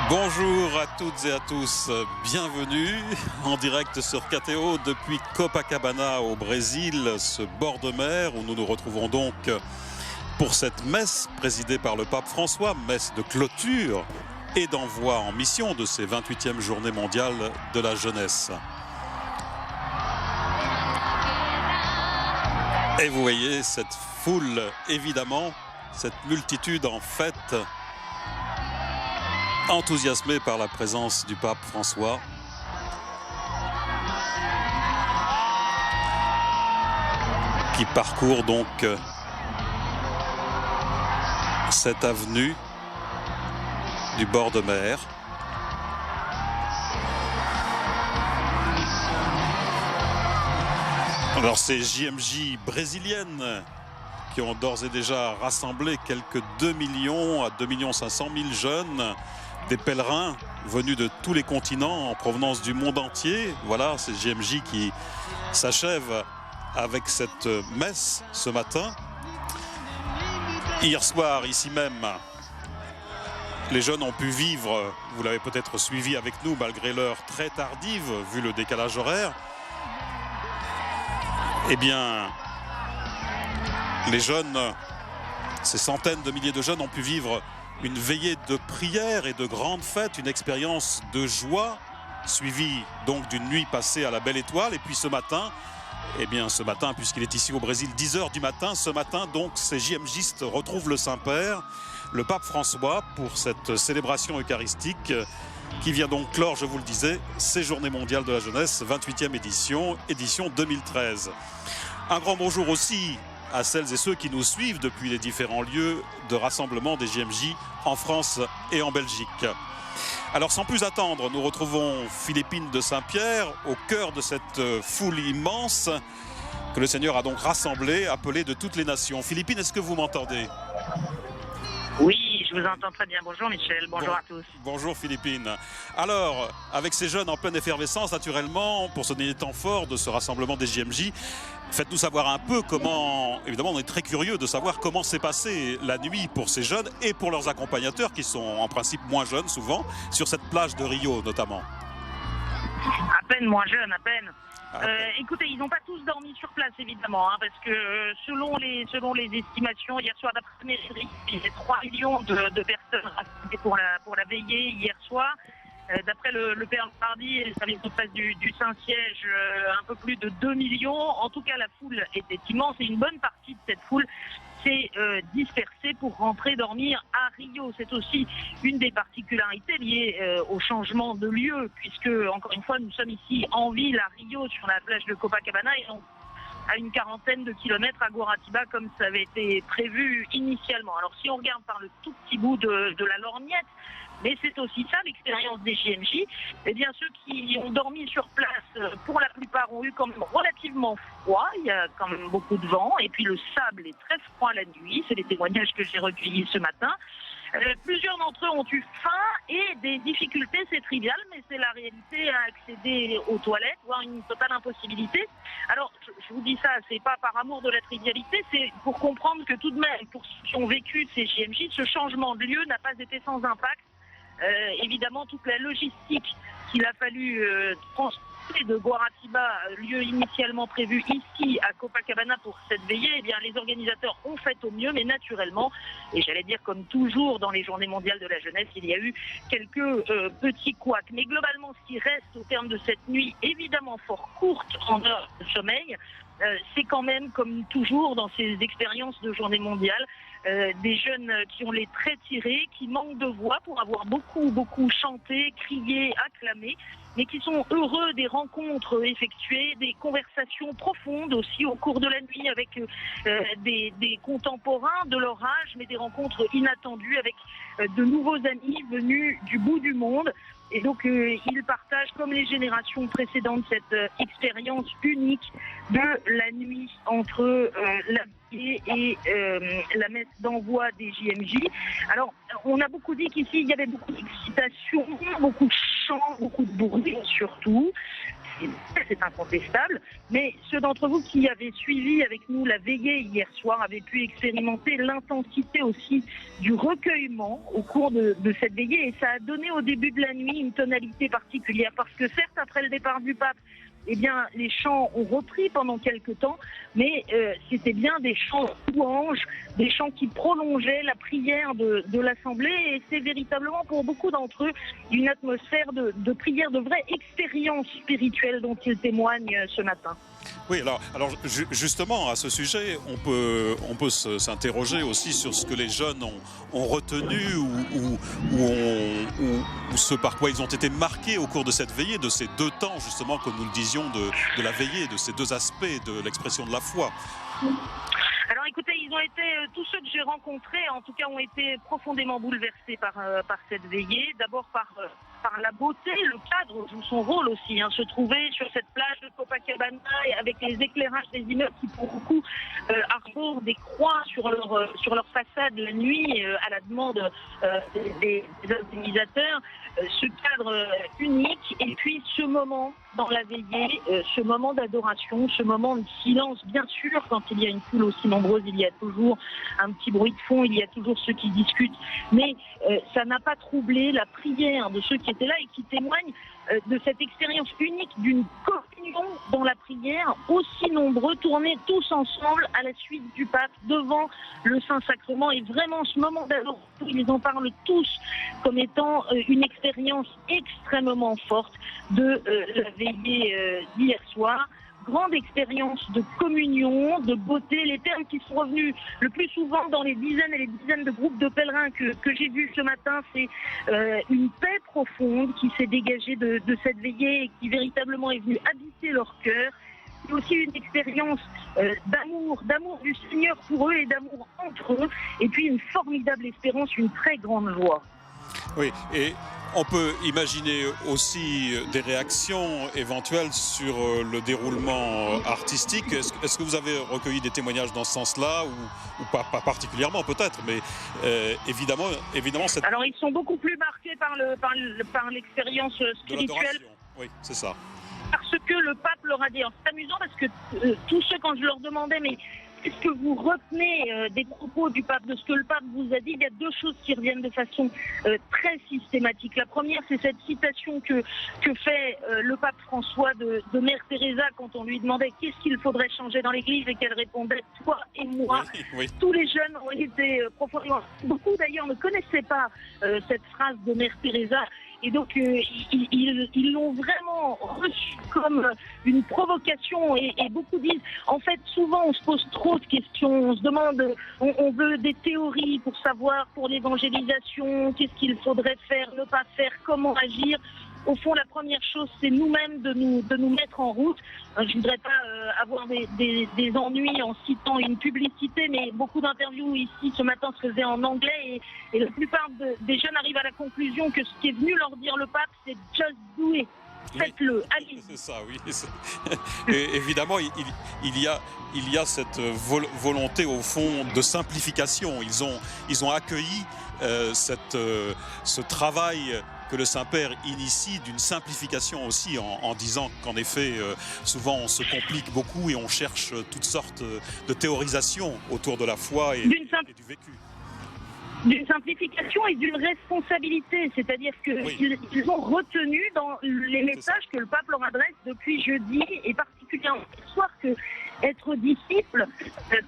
Bonjour à toutes et à tous, bienvenue en direct sur KTO depuis Copacabana au Brésil, ce bord de mer où nous nous retrouvons donc pour cette messe présidée par le pape François, messe de clôture et d'envoi en mission de ces 28e journées mondiales de la jeunesse. Et vous voyez cette foule, évidemment, cette multitude en fête, enthousiasmé par la présence du pape François. Qui parcourt donc cette avenue du bord de mer. Alors ces JMJ brésiliennes qui ont d'ores et déjà rassemblé quelques 2 millions à 2 500 000 jeunes, des pèlerins venus de tous les continents en provenance du monde entier. Voilà, ces JMJ qui s'achèvent avec cette messe ce matin. Hier soir, ici même, les jeunes ont pu vivre, vous l'avez peut-être suivi avec nous malgré l'heure très tardive, vu le décalage horaire. Eh bien, les jeunes, ces centaines de milliers de jeunes ont pu vivre une veillée de prière et de grandes fêtes, une expérience de joie, suivie donc d'une nuit passée à la Belle Étoile. Et puis ce matin, eh bien ce matin, puisqu'il est ici au Brésil, 10 h du matin, ce matin donc ces JMJistes retrouvent le Saint-Père, le pape François, pour cette célébration eucharistique qui vient donc clore, je vous le disais, ces Journées mondiales de la jeunesse, 28e édition 2013. Un grand bonjour aussi à celles et ceux qui nous suivent depuis les différents lieux de rassemblement des JMJ en France et en Belgique. Alors sans plus attendre, nous retrouvons Philippine de Saint-Pierre au cœur de cette foule immense que le Seigneur a donc rassemblée, appelée de toutes les nations. Philippine, est-ce que vous m'entendez ? Oui, je vous entends très bien. Bonjour Michel, bonjour à tous. Bonjour Philippine. Alors, avec ces jeunes en pleine effervescence, naturellement, pour ce dernier temps fort de ce rassemblement des JMJ, faites-nous savoir un peu comment, évidemment on est très curieux de savoir comment s'est passée la nuit pour ces jeunes et pour leurs accompagnateurs qui sont en principe moins jeunes souvent, sur cette plage de Rio notamment. À peine moins jeunes, à peine. Écoutez, ils n'ont pas tous dormi sur place évidemment, parce que selon les estimations, hier soir d'après la mairie, il y avait 3 millions de personnes rassemblées pour la veillée hier soir. D'après le père Mardi et le service de presse du Saint-Siège, un peu plus de 2 millions. En tout cas, la foule était immense et une bonne partie de cette foule s'est dispersée pour rentrer dormir à Rio. C'est aussi une des particularités liées au changement de lieu, puisque, encore une fois, nous sommes ici en ville à Rio, sur la plage de Copacabana, et non à une quarantaine de kilomètres à Guaratiba, comme ça avait été prévu initialement. Alors, si on regarde par le tout petit bout de la lorgnette, mais c'est aussi ça l'expérience des JMJ. Eh bien, ceux qui ont dormi sur place, pour la plupart, ont eu quand même relativement froid. Il y a quand même beaucoup de vent. Et puis le sable est très froid la nuit. C'est les témoignages que j'ai recueillis ce matin. Plusieurs d'entre eux ont eu faim et des difficultés, c'est trivial, mais c'est la réalité, à accéder aux toilettes, voire une totale impossibilité. Alors, je vous dis ça, c'est pas par amour de la trivialité, c'est pour comprendre que tout de même, pour ceux qui ont vécu ces JMJ, ce changement de lieu n'a pas été sans impact. Évidemment, toute la logistique qu'il a fallu transporter de Guaratiba, lieu initialement prévu ici à Copacabana pour cette veillée, eh bien, les organisateurs ont fait au mieux, mais naturellement, et j'allais dire comme toujours dans les Journées mondiales de la jeunesse, il y a eu quelques petits couacs. Mais globalement, ce qui reste au terme de cette nuit, évidemment fort courte en heure de sommeil, c'est quand même, comme toujours dans ces expériences de Journée mondiale, des jeunes qui ont les traits tirés, qui manquent de voix pour avoir beaucoup chanté, crié, acclamé, mais qui sont heureux des rencontres effectuées, des conversations profondes aussi au cours de la nuit avec des contemporains de leur âge, mais des rencontres inattendues avec de nouveaux amis venus du bout du monde. Et donc, ils partagent, comme les générations précédentes, cette expérience unique de la nuit entre la veillée et la messe d'envoi des JMJ. Alors, on a beaucoup dit qu'ici, il y avait beaucoup d'excitation, beaucoup de chants, beaucoup de bruit surtout. c'est incontestable. Mais ceux d'entre vous qui avaient suivi avec nous la veillée hier soir avaient pu expérimenter l'intensité aussi du recueillement au cours de cette veillée. Et ça a donné au début de la nuit une tonalité particulière. Parce que certes, après le départ du pape, eh bien, les chants ont repris pendant quelques temps, mais c'était bien des chants louanges, des chants qui prolongeaient la prière de l'Assemblée, et c'est véritablement pour beaucoup d'entre eux une atmosphère de prière, de vraie expérience spirituelle dont ils témoignent ce matin. Oui, alors justement, à ce sujet, on peut s'interroger aussi sur ce que les jeunes ont retenu ou ce par quoi ils ont été marqués au cours de cette veillée, de ces 2 temps, justement, comme nous le disions, de la veillée, de ces 2 aspects de l'expression de la foi. Alors écoutez, ils ont été, tous ceux que j'ai rencontrés, en tout cas, ont été profondément bouleversés par cette veillée. D'abord par la beauté, le cadre joue son rôle aussi. Se trouver sur cette plage de Copacabana et avec les éclairages des immeubles qui, pour beaucoup, arborent des croix sur leur façade la nuit à la demande des organisateurs. Ce cadre unique, et puis ce moment dans la veillée, ce moment d'adoration, ce moment de silence. Bien sûr, quand il y a une foule aussi nombreuse, il y a toujours un petit bruit de fond, il y a toujours ceux qui discutent, mais ça n'a pas troublé la prière de ceux qui étaient là et qui témoignent de cette expérience unique d'une communion dans la prière, aussi nombreux, tournés tous ensemble à la suite du pape devant le Saint-Sacrement. Et vraiment, ce moment d'adoration, ils en parlent tous comme étant une expérience extrêmement forte de la veillée d'hier soir. Grande expérience de communion, de beauté. Les termes qui sont revenus le plus souvent dans les dizaines et les dizaines de groupes de pèlerins que j'ai vus ce matin, c'est une paix profonde qui s'est dégagée de cette veillée et qui véritablement est venue habiter leur cœur. C'est aussi une expérience d'amour du Seigneur pour eux et d'amour entre eux. Et puis une formidable espérance, une très grande joie. Oui, et on peut imaginer aussi des réactions éventuelles sur le déroulement artistique. Est-ce que vous avez recueilli des témoignages dans ce sens-là ou pas particulièrement peut-être, mais évidemment cette... Alors ils sont beaucoup plus marqués par l'expérience spirituelle. Oui, c'est ça. Parce que le pape leur a dit. C'est amusant parce que tous ceux, quand je leur demandais, mais qu'est-ce que vous retenez des propos du pape, de ce que le pape vous a dit, il y a 2 choses qui reviennent de façon très systématique. La première, c'est cette citation que fait le pape François de Mère Teresa quand on lui demandait qu'est-ce qu'il faudrait changer dans l'Église, et qu'elle répondait « toi et moi ». Oui. Tous les jeunes ont été profondément... Beaucoup d'ailleurs ne connaissaient pas cette phrase de Mère Teresa. Et donc, ils l'ont vraiment reçu comme une provocation. Et beaucoup disent, en fait, souvent, on se pose trop de questions. On se demande, on veut des théories pour savoir, pour l'évangélisation, qu'est-ce qu'il faudrait faire, ne pas faire, comment agir. Au fond, la première chose, c'est nous-mêmes de nous mettre en route. Je ne voudrais pas avoir des ennuis en citant une publicité, mais beaucoup d'interviews ici ce matin se faisaient en anglais, et la plupart des jeunes arrivent à la conclusion que ce qui est venu leur dire le pape, c'est « just do it ». Faites-le, allez. C'est ça, oui. Et évidemment, il y a cette volonté au fond de simplification. Ils ont accueilli ce travail que le Saint-Père initie, d'une simplification aussi, en disant qu'en effet, souvent on se complique beaucoup et on cherche toutes sortes de théorisations autour de la foi et du vécu. D'une simplification et d'une responsabilité, c'est-à-dire qu'ils ont retenu dans les messages que le pape leur adresse depuis jeudi, et particulièrement ce soir, que être disciple,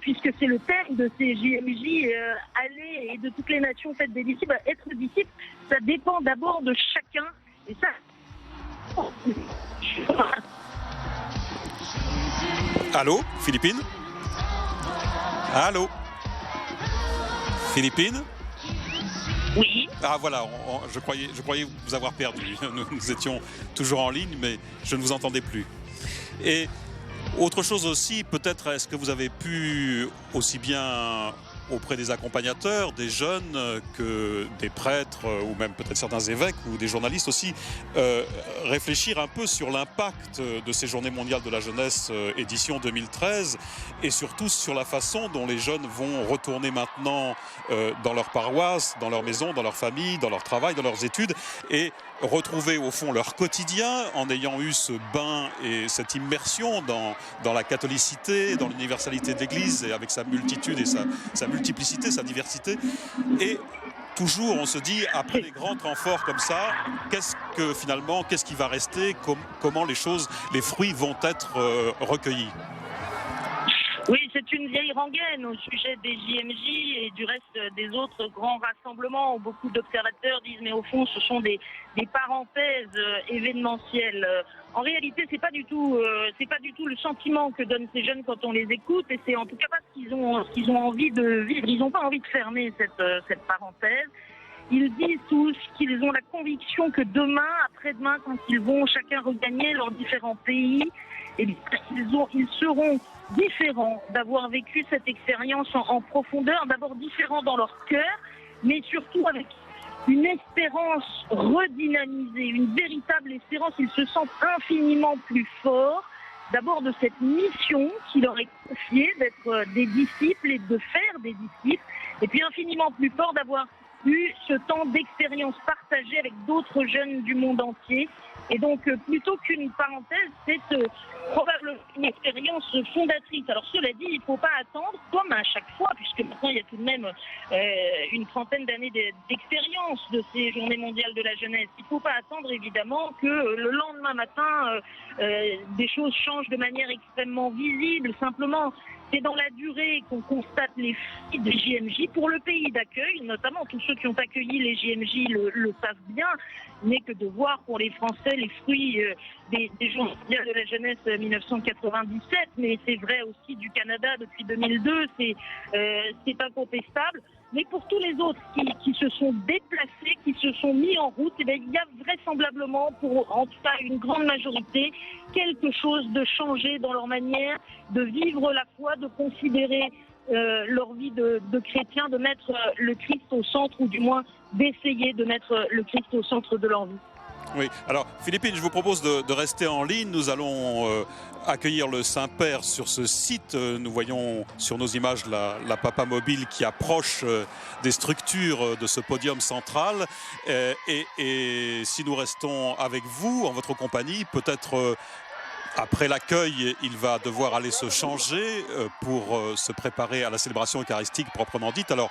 puisque c'est le thème de ces JMJ allez et de toutes les nations faites des disciples, être disciple, ça dépend d'abord de chacun, et ça... Allô, Philippine? Allô, Philippine? Oui. Ah voilà, je croyais vous avoir perdu. Nous étions toujours en ligne, mais je ne vous entendais plus. Et autre chose aussi, peut-être, est-ce que vous avez pu aussi bien auprès des accompagnateurs, des jeunes, que des prêtres ou même peut-être certains évêques ou des journalistes aussi, réfléchir un peu sur l'impact de ces Journées mondiales de la jeunesse édition 2013 et surtout sur la façon dont les jeunes vont retourner maintenant dans leur paroisse, dans leur maison, dans leur famille, dans leur travail, dans leurs études et retrouver au fond leur quotidien en ayant eu ce bain et cette immersion dans la catholicité, dans l'universalité de l'Église et avec sa multitude et sa multiplicité, sa diversité. Et toujours on se dit, après les grands temps forts comme ça, qu'est-ce qui va rester, comment les fruits vont être recueillis? Oui, c'est une vieille rengaine au sujet des JMJ et du reste des autres grands rassemblements où beaucoup d'observateurs disent mais au fond ce sont des parenthèses événementielles. En réalité, c'est pas du tout le sentiment que donnent ces jeunes quand on les écoute et c'est en tout cas pas ce qu'ils ont envie de vivre. Ils n'ont pas envie de fermer cette parenthèse. Ils disent tous qu'ils ont la conviction que demain, après-demain, quand ils vont chacun regagner leurs différents pays, eh bien, ils seront différents d'avoir vécu cette expérience en profondeur, d'abord différents dans leur cœur, mais surtout avec une espérance redynamisée, une véritable espérance. Ils se sentent infiniment plus forts, d'abord de cette mission qui leur est confiée d'être des disciples et de faire des disciples, et puis infiniment plus forts d'avoir eu ce temps d'expérience partagée avec d'autres jeunes du monde entier. Et donc, plutôt qu'une parenthèse, c'est probablement une expérience fondatrice. Alors, cela dit, il ne faut pas attendre, comme à chaque fois, puisque maintenant il y a tout de même une trentaine d'années d'expérience de ces Journées mondiales de la jeunesse. Il ne faut pas attendre, évidemment, que le lendemain matin, des choses changent de manière extrêmement visible. Simplement, c'est dans la durée qu'on constate les fruits des JMJ pour le pays d'accueil, notamment tous ceux qui ont accueilli les JMJ le savent bien, n'est que de voir pour les Français les fruits des Journées mondiales de la jeunesse 1997, mais c'est vrai aussi du Canada depuis 2002, c'est incontestable. Mais pour tous les autres qui se sont déplacés, qui se sont mis en route, eh bien, il y a vraisemblablement, pour en tout cas une grande majorité, quelque chose de changé dans leur manière de vivre la foi, de considérer leur vie de chrétien, de mettre le Christ au centre, ou du moins d'essayer de mettre le Christ au centre de leur vie. Oui, alors Philippine, je vous propose de rester en ligne. Nous allons accueillir le Saint-Père sur ce site. Nous voyons sur nos images la Papa Mobile qui approche des structures de ce podium central. Et si nous restons avec vous, en votre compagnie, peut-être après l'accueil, il va devoir aller se changer pour se préparer à la célébration eucharistique proprement dite. Alors,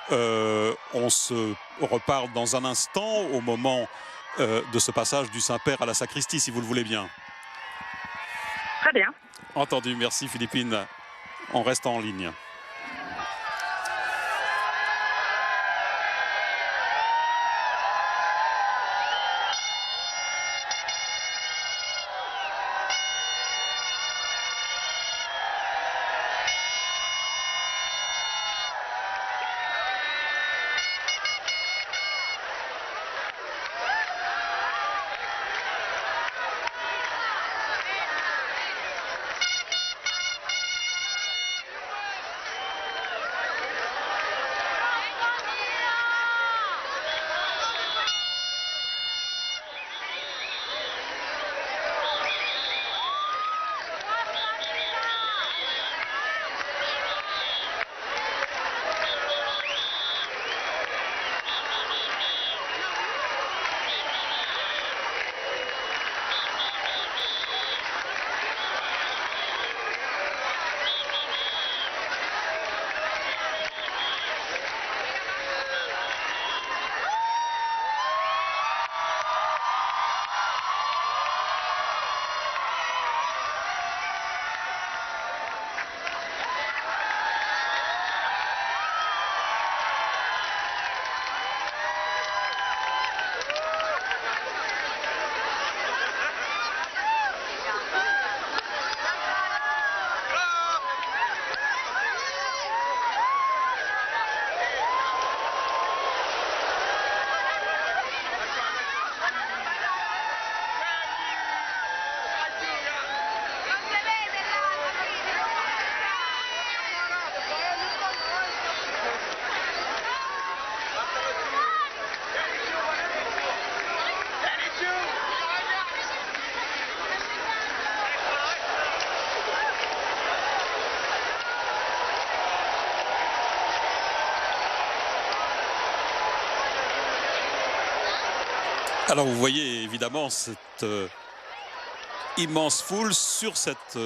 on se reparle dans un instant au moment de ce passage du Saint-Père à la sacristie, si vous le voulez bien. Très bien. Entendu, merci Philippine. On reste en ligne. Alors vous voyez évidemment cette immense foule sur cette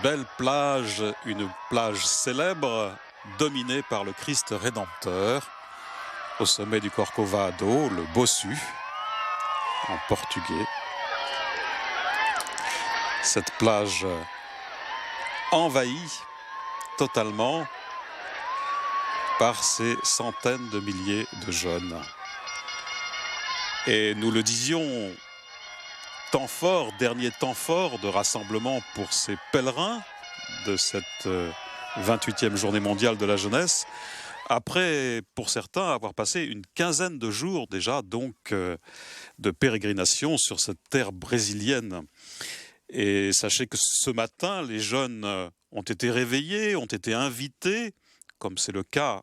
belle plage, une plage célèbre dominée par le Christ Rédempteur au sommet du Corcovado, le Bossu en portugais. Cette plage envahie totalement par ces centaines de milliers de jeunes. Et nous le disions, temps fort, dernier temps fort de rassemblement pour ces pèlerins de cette 28e journée mondiale de la jeunesse, après, pour certains, avoir passé une quinzaine de jours déjà donc de pérégrination sur cette terre brésilienne. Et sachez que ce matin, les jeunes ont été réveillés, ont été invités, comme c'est le cas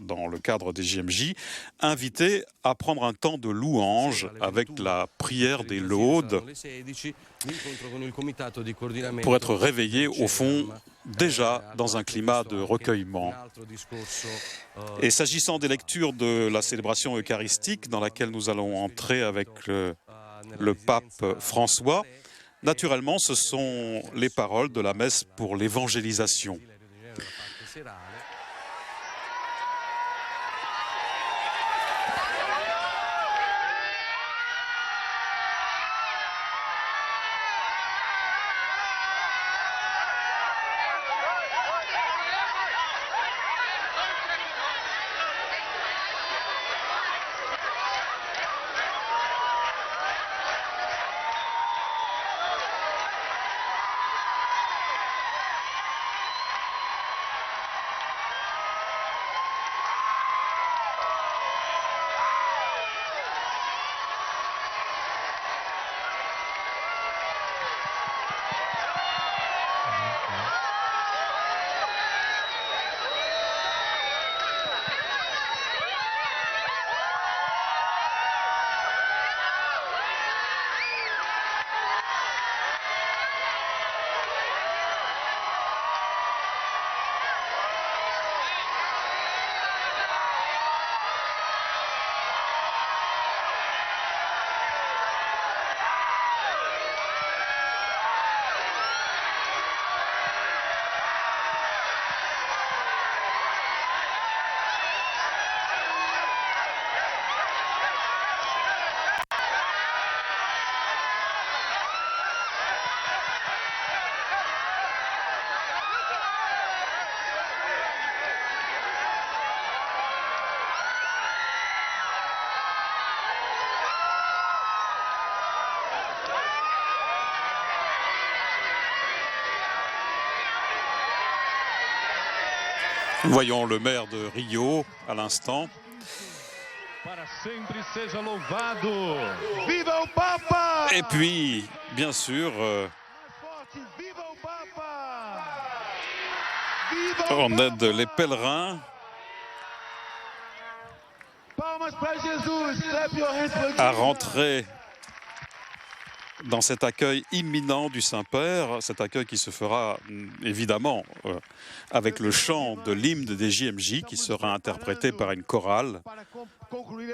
dans le cadre des JMJ, invités à prendre un temps de louange avec la prière des laudes pour être réveillés au fond déjà dans un climat de recueillement. Et s'agissant des lectures de la célébration eucharistique dans laquelle nous allons entrer avec le pape François, naturellement ce sont les paroles de la messe pour l'évangélisation. Nous voyons le maire de Rio à l'instant. Et puis, bien sûr, on aide les pèlerins à rentrer dans cet accueil imminent du Saint-Père, cet accueil qui se fera évidemment avec le chant de l'hymne des JMJ qui sera interprété par une chorale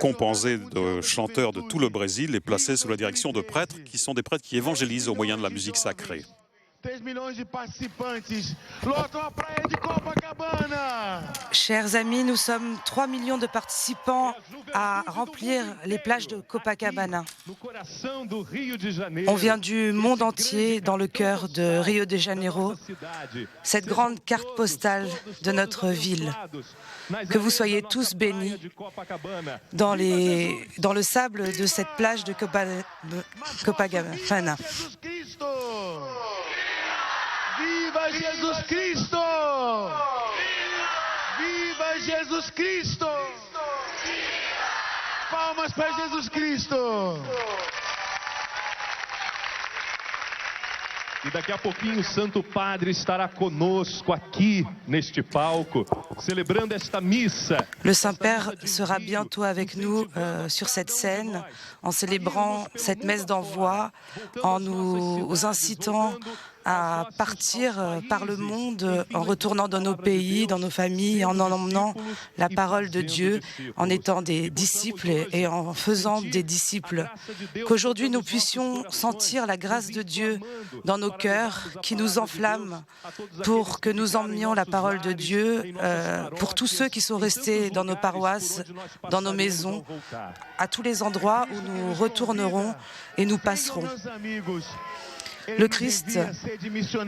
composée de chanteurs de tout le Brésil et placée sous la direction de prêtres qui sont des prêtres qui évangélisent au moyen de la musique sacrée. 3 millions de participantes lotam a praia de Copacabana. Chers amis, nous sommes 3 millions de participants à remplir les plages de Copacabana. On vient du monde entier dans le cœur de Rio de Janeiro, cette grande carte postale de notre ville. Que vous soyez tous bénis dans le sable de cette plage de Copacabana. Viva Jesus Cristo! Viva Jesus Cristo! Palmas para Jesus Cristo! E daqui a pouquinho o Santo Padre estará conosco aqui neste palco, celebrando esta missa. Le Saint-Père sera bientôt avec nous sur cette scène, en célébrant cette messe d'envoi, en nous incitant à partir par le monde en retournant dans nos pays, dans nos familles, en emmenant la parole de Dieu, en étant des disciples et en faisant des disciples. Qu'aujourd'hui nous puissions sentir la grâce de Dieu dans nos cœurs qui nous enflamme pour que nous emmenions la parole de Dieu pour tous ceux qui sont restés dans nos paroisses, dans nos maisons, à tous les endroits où nous retournerons et nous passerons. Le Christ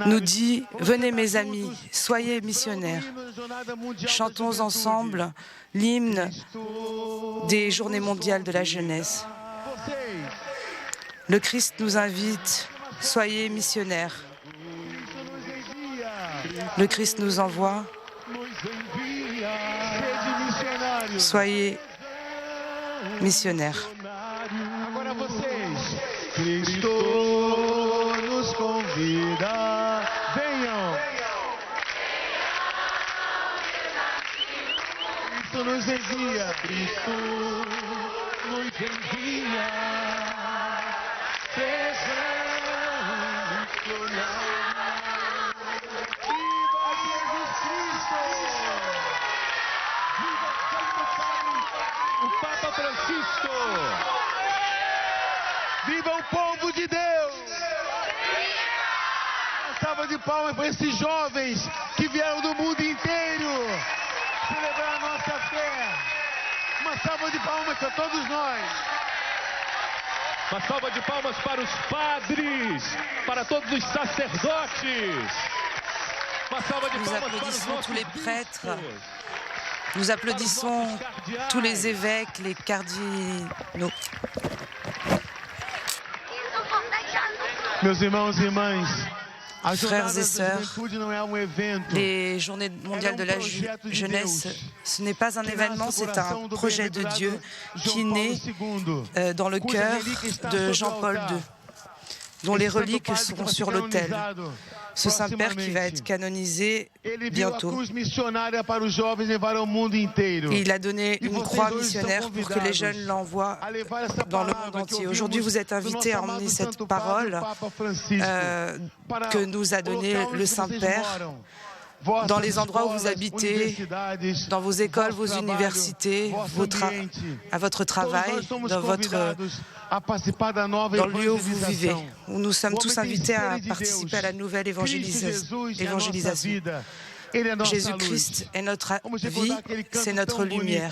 nous dit « Venez mes amis, soyez missionnaires ». Chantons ensemble l'hymne des Journées mondiales de la jeunesse. Le Christ nous invite « Soyez missionnaires ». Le Christ nous envoie « Soyez missionnaires ». Convida, venham. Cristo nos envia. Cristo nos envia. Sejam missionários. Viva Jesus Cristo! Viva o Papa Francisco! Viva o povo de Deus! Salva de palmas para esses jovens que vieram do mundo inteiro celebrar a nossa fé. Uma salva de palmas para todos nós. Uma salva de palmas para os padres, para todos os sacerdotes. Uma salva de palmas para os nossos tous les prêtres. Nous applaudissons tous les évêques, les cardinaux. Meus irmãos e irmãs, frères et sœurs, les Journées mondiales de la jeunesse, ce n'est pas un événement, c'est un projet de Dieu qui naît dans le cœur de Jean-Paul II, dont les reliques seront sur l'autel. Ce Saint-Père qui va être canonisé bientôt. Il a donné une croix missionnaire pour que les jeunes l'envoient dans le monde entier. Aujourd'hui, vous êtes invités à emmener cette parole que nous a donnée le Saint-Père dans les endroits où vous habitez, dans vos écoles, vos universités, à votre travail, dans le lieu où vous vivez, où nous sommes tous invités à participer à la nouvelle évangélisation. Jésus-Christ est notre vie, c'est notre lumière.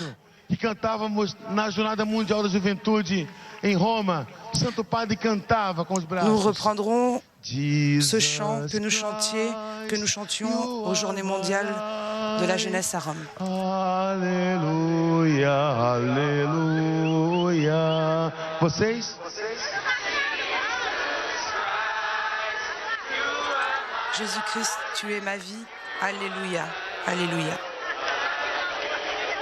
Que cantávamos na Jornada Mundial da Juventude em Roma. Santo Padre cantava com os braços. Nous reprendrons ce chant que nous chantions aux Journées mondiales de la jeunesse à Rome. Alléluia, Alléluia. Vocês? Jésus-Christ, tu es ma vie. Alléluia, Alléluia.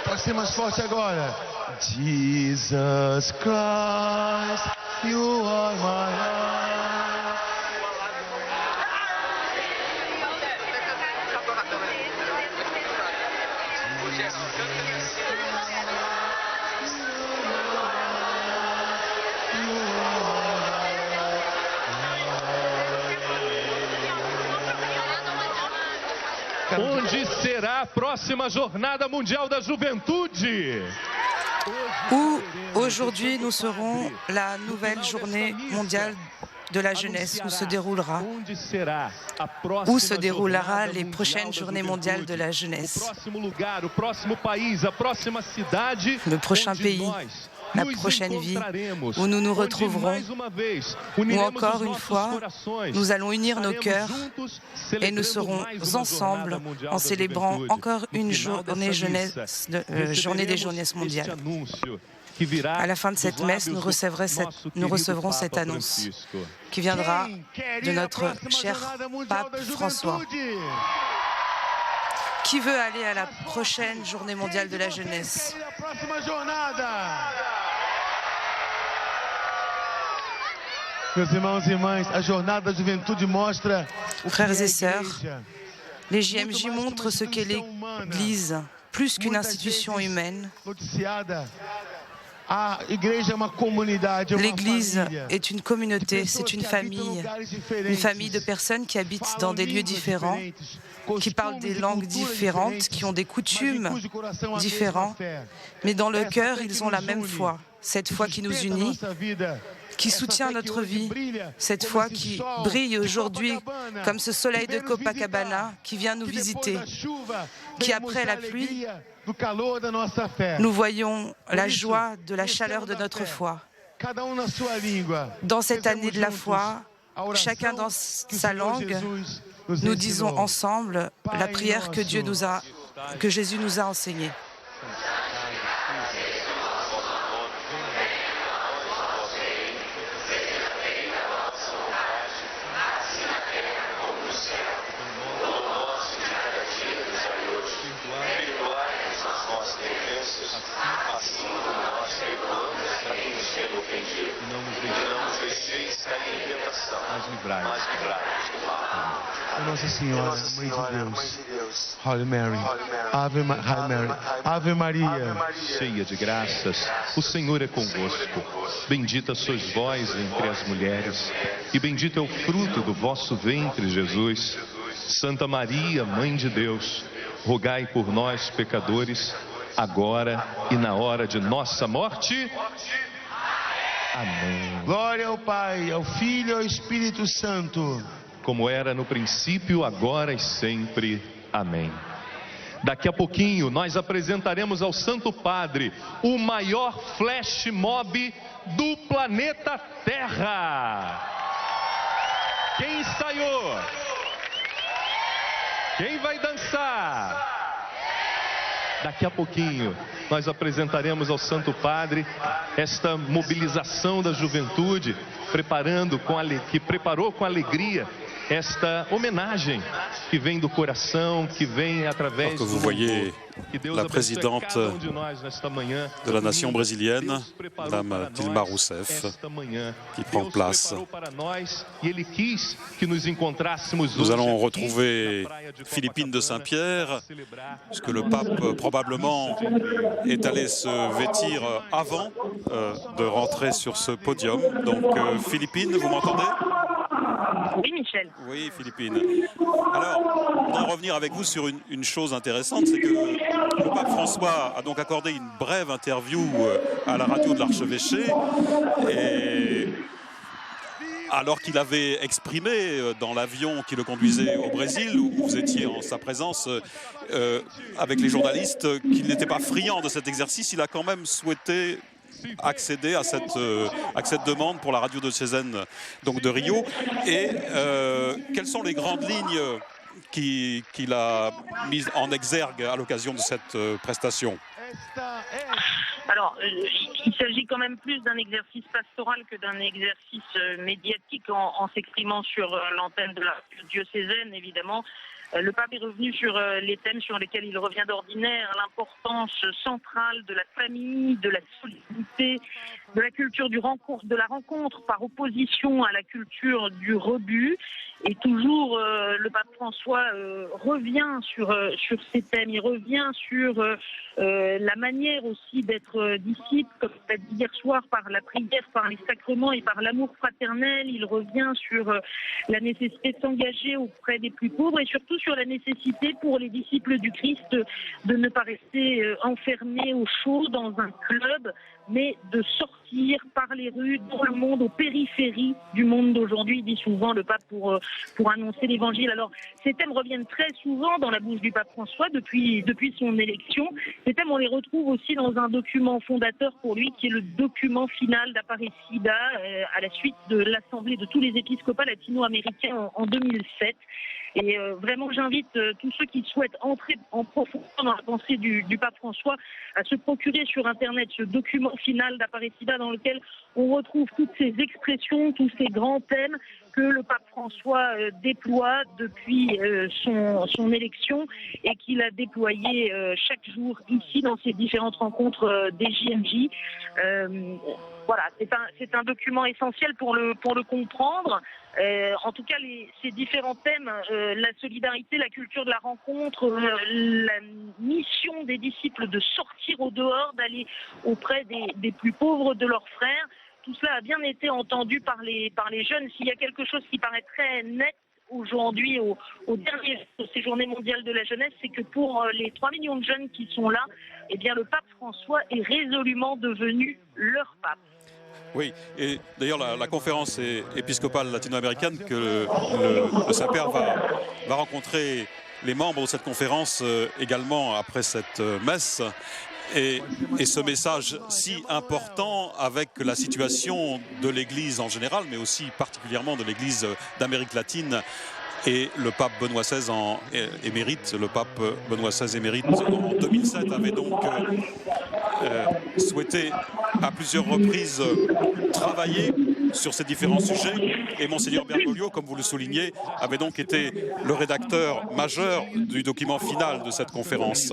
Pode ser mais forte agora. Jesus Christ, you are my life. Onde será a próxima Jornada Mundial da Juventude? Où aujourd'hui nous serons la nouvelle journée mondiale de la jeunesse, où se déroulera les prochaines journées mondiales de la jeunesse. Le prochain pays, la prochaine vie, où nous nous retrouverons, où encore une fois, nous allons unir nos cœurs et nous serons ensemble en célébrant encore une journée des jeunesses mondiales. À la fin de cette messe, nous recevrons cette annonce qui viendra de notre cher pape François. Qui veut aller à la prochaine journée mondiale de la jeunesse? Frères et sœurs, les JMJ montrent ce qu'est l'Église, plus qu'une institution humaine, L'Église est une communauté, c'est une famille de personnes qui habitent dans des lieux différents, qui parlent des langues différentes, qui ont des coutumes différentes, mais dans le cœur, ils ont la même foi, cette foi qui nous unit, qui soutient notre vie, cette foi qui brille aujourd'hui comme ce soleil de Copacabana qui vient nous visiter, qui après la pluie, nous voyons la joie de la chaleur de notre foi. Dans cette année de la foi, chacun dans sa langue, nous disons ensemble la prière que Jésus nous a enseignée. Nossa Senhora, Mãe de Deus, Holy Mary, Ave Maria, cheia de graças, o Senhor é convosco. Bendita sois vós entre as mulheres, e bendito é o fruto do vosso ventre, Jesus. Santa Maria, Mãe de Deus, rogai por nós, pecadores, agora e na hora de nossa morte. Amém. Glória ao Pai, ao Filho e ao Espírito Santo. Como era no princípio, agora e sempre. Amém. Daqui a pouquinho nós apresentaremos ao Santo Padre o maior flash mob do planeta Terra. Quem ensaiou? Quem vai dançar? Daqui a pouquinho nós apresentaremos ao Santo Padre esta mobilização da juventude, que preparou com alegria esta homenagem que vem do coração, que vem através que vous voyez la présidente de la nation brésilienne, Madame Dilma Rousseff, qui prend place. Nous allons retrouver Philippine de Saint-Pierre, puisque le pape probablement est allé se vêtir avant de rentrer sur ce podium. Donc Philippine, vous m'entendez ? Oui, Michel. Oui, Philippine. Alors, on va revenir avec vous sur une chose intéressante, c'est que le pape François a donc accordé une brève interview à la radio de l'Archevêché, et alors qu'il avait exprimé dans l'avion qui le conduisait au Brésil, où vous étiez en sa présence avec les journalistes, qu'il n'était pas friand de cet exercice, il a quand même souhaité accéder à cette demande pour la radio diocésaine donc de Rio. Et quelles sont les grandes lignes qu'il a mises en exergue à l'occasion de cette prestation? Alors, il s'agit quand même plus d'un exercice pastoral que d'un exercice médiatique en s'exprimant sur l'antenne de la radio diocésaine, évidemment. Le pape est revenu sur les thèmes sur lesquels il revient d'ordinaire, l'importance centrale de la famille, de la solidité, de la culture de la rencontre par opposition à la culture du rebut. Et toujours, le pape François revient sur ces thèmes, il revient sur la manière aussi d'être disciple, comme l'a dit hier soir, par la prière, par les sacrements et par l'amour fraternel. Il revient sur la nécessité de s'engager auprès des plus pauvres et surtout sur la nécessité pour les disciples du Christ de ne pas rester enfermés au chaud dans un club, mais de sortir par les rues, dans le monde, aux périphéries du monde d'aujourd'hui, dit souvent le pape pour annoncer l'évangile. Alors, ces thèmes reviennent très souvent dans la bouche du pape François depuis son élection. Ces thèmes, on les retrouve aussi dans un document fondateur pour lui, qui est le document final d'Aparecida, à la suite de l'Assemblée de tous les épiscopats latino-américains en 2007. Et vraiment, j'invite tous ceux qui souhaitent entrer en profondeur dans la pensée du pape François à se procurer sur Internet ce document final d'Aparecida dans lequel on retrouve toutes ces expressions, tous ces grands thèmes que le pape François déploie depuis son élection et qu'il a déployé chaque jour ici dans ces différentes rencontres des JMJ. Voilà, c'est un document essentiel pour le comprendre. En tout cas, ces différents thèmes, la solidarité, la culture de la rencontre, la mission des disciples de sortir au dehors, d'aller auprès des plus pauvres de leurs frères, tout cela a bien été entendu par les jeunes. S'il y a quelque chose qui paraît très net aujourd'hui, au dernier jour de ces journées mondiales de la jeunesse, c'est que pour les 3 millions de jeunes qui sont là, eh bien, le pape François est résolument devenu leur pape. Oui, et d'ailleurs la conférence épiscopale latino-américaine que le Saint-Père va rencontrer les membres de cette conférence également après cette messe. Et ce message si important avec la situation de l'Église en général, mais aussi particulièrement de l'Église d'Amérique latine. Et le pape Benoît XVI émérite, en 2007 avait donc souhaité à plusieurs reprises travailler sur ces différents sujets. Et Monseigneur Bergoglio, comme vous le soulignez, avait donc été le rédacteur majeur du document final de cette conférence.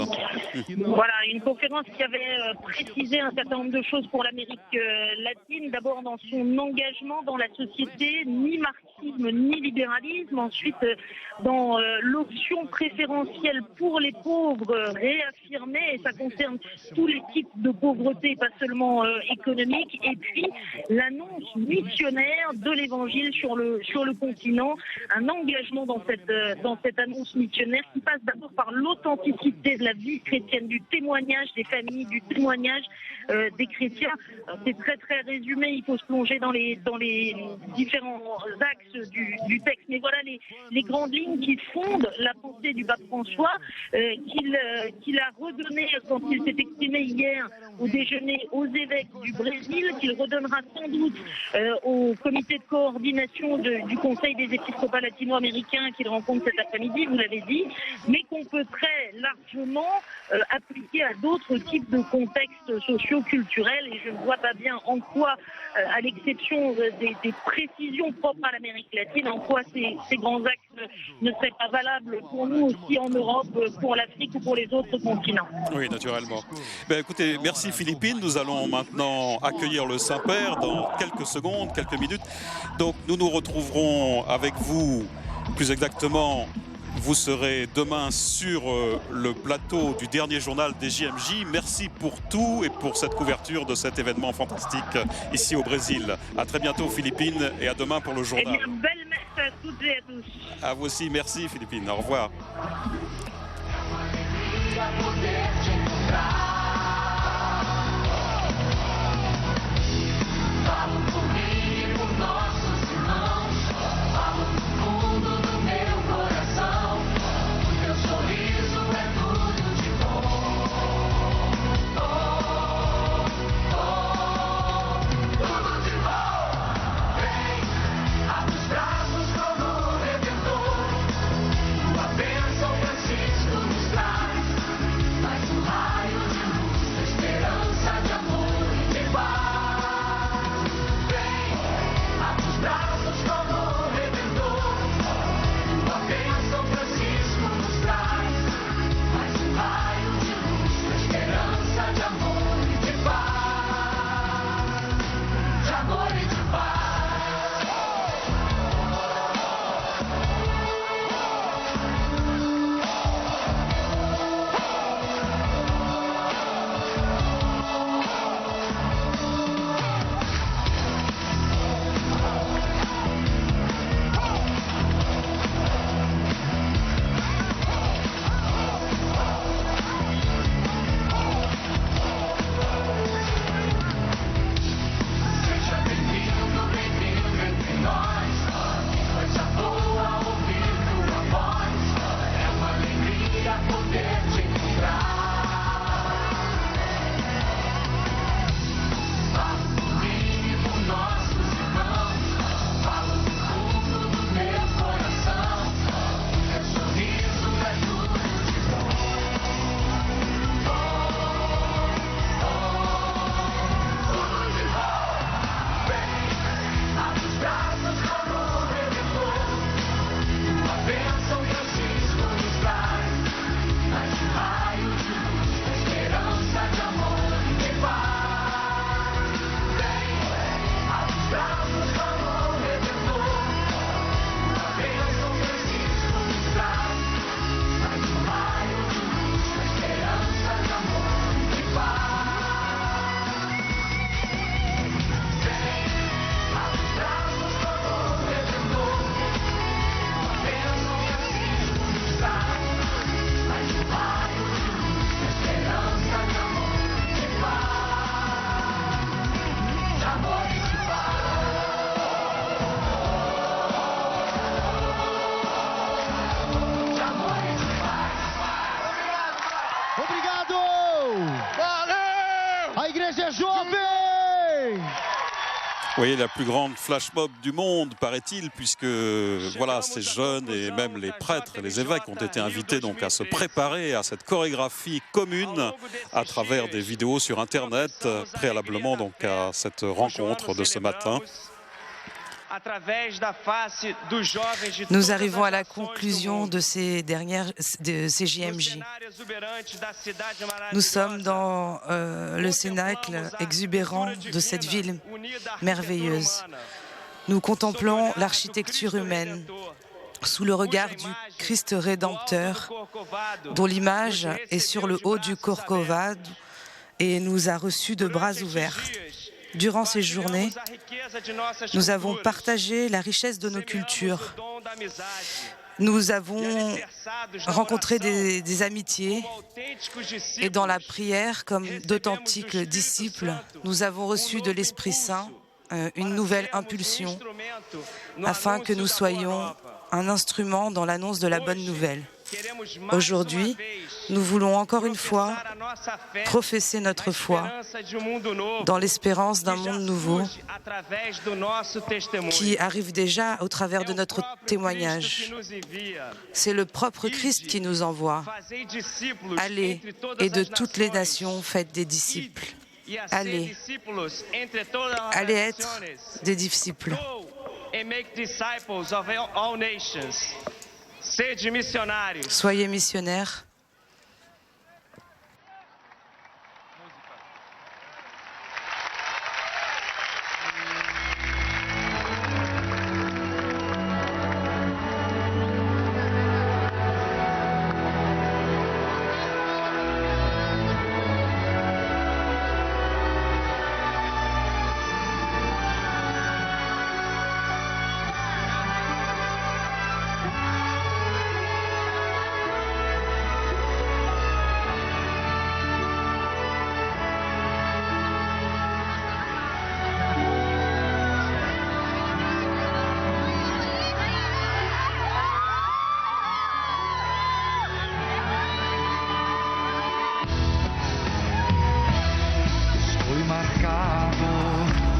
Voilà, une conférence qui avait précisé un certain nombre de choses pour l'Amérique latine. D'abord dans son engagement dans la société, ni marxisme ni libéralisme. Ensuite, dans l'option préférentielle pour les pauvres réaffirmée, et ça concerne tous les types de pauvreté, pas seulement économique. Et puis l'annonce missionnaire de l'Évangile sur le continent, un engagement dans cette annonce missionnaire qui passe d'abord par l'authenticité de la vie chrétienne, du témoignage des familles, du témoignage des chrétiens. C'est très très résumé, il faut se plonger dans les différents axes du texte, mais voilà les grandes lignes qui fondent la pensée du pape François, qu'il a redonné quand il s'est exprimé hier au déjeuner aux évêques du Brésil, qu'il redonnera sans doute au comité de coordination du Conseil des épiscopats latino-américains qu'il rencontre cet après-midi, vous l'avez dit, mais qu'on peut très largement appliquer à d'autres types de contextes socio-culturels, et je ne vois pas bien en quoi, à l'exception des précisions propres à l'Amérique latine, en quoi ces grands axes ne seraient pas valables pour nous aussi en Europe, pour l'Afrique ou pour les autres continents. Oui, naturellement. Ben, écoutez, merci Philippine. Nous allons maintenant accueillir le Saint-Père dans quelques secondes, quelques minutes. Donc nous nous retrouverons avec vous, plus exactement, vous serez demain sur le plateau du dernier journal des JMJ. Merci pour tout et pour cette couverture de cet événement fantastique ici au Brésil. À très bientôt Philippine et à demain pour le journal. Eh bien, belle messe à toutes et à tous. À vous aussi, merci Philippine. Au revoir. Vous voyez, la plus grande flash mob du monde, paraît-il, puisque voilà, ces jeunes et même les prêtres et les évêques ont été invités donc à se préparer à cette chorégraphie commune à travers des vidéos sur Internet, préalablement donc à cette rencontre de ce matin. Nous arrivons à la conclusion de ces JMJ. Nous sommes dans le cénacle exubérant de cette ville merveilleuse. Nous contemplons l'architecture humaine sous le regard du Christ rédempteur, dont l'image est sur le haut du Corcovado et nous a reçus de bras ouverts. Durant ces journées, nous avons partagé la richesse de nos cultures. Nous avons rencontré des amitiés et dans la prière, comme d'authentiques disciples, nous avons reçu de l'Esprit Saint une nouvelle impulsion afin que nous soyons un instrument dans l'annonce de la bonne nouvelle. Aujourd'hui, nous voulons encore une fois professer notre foi dans l'espérance d'un monde nouveau qui arrive déjà au travers de notre témoignage. C'est le propre Christ qui nous envoie. Allez, et de toutes les nations, faites des disciples. Allez être des disciples. Soyez missionnaires.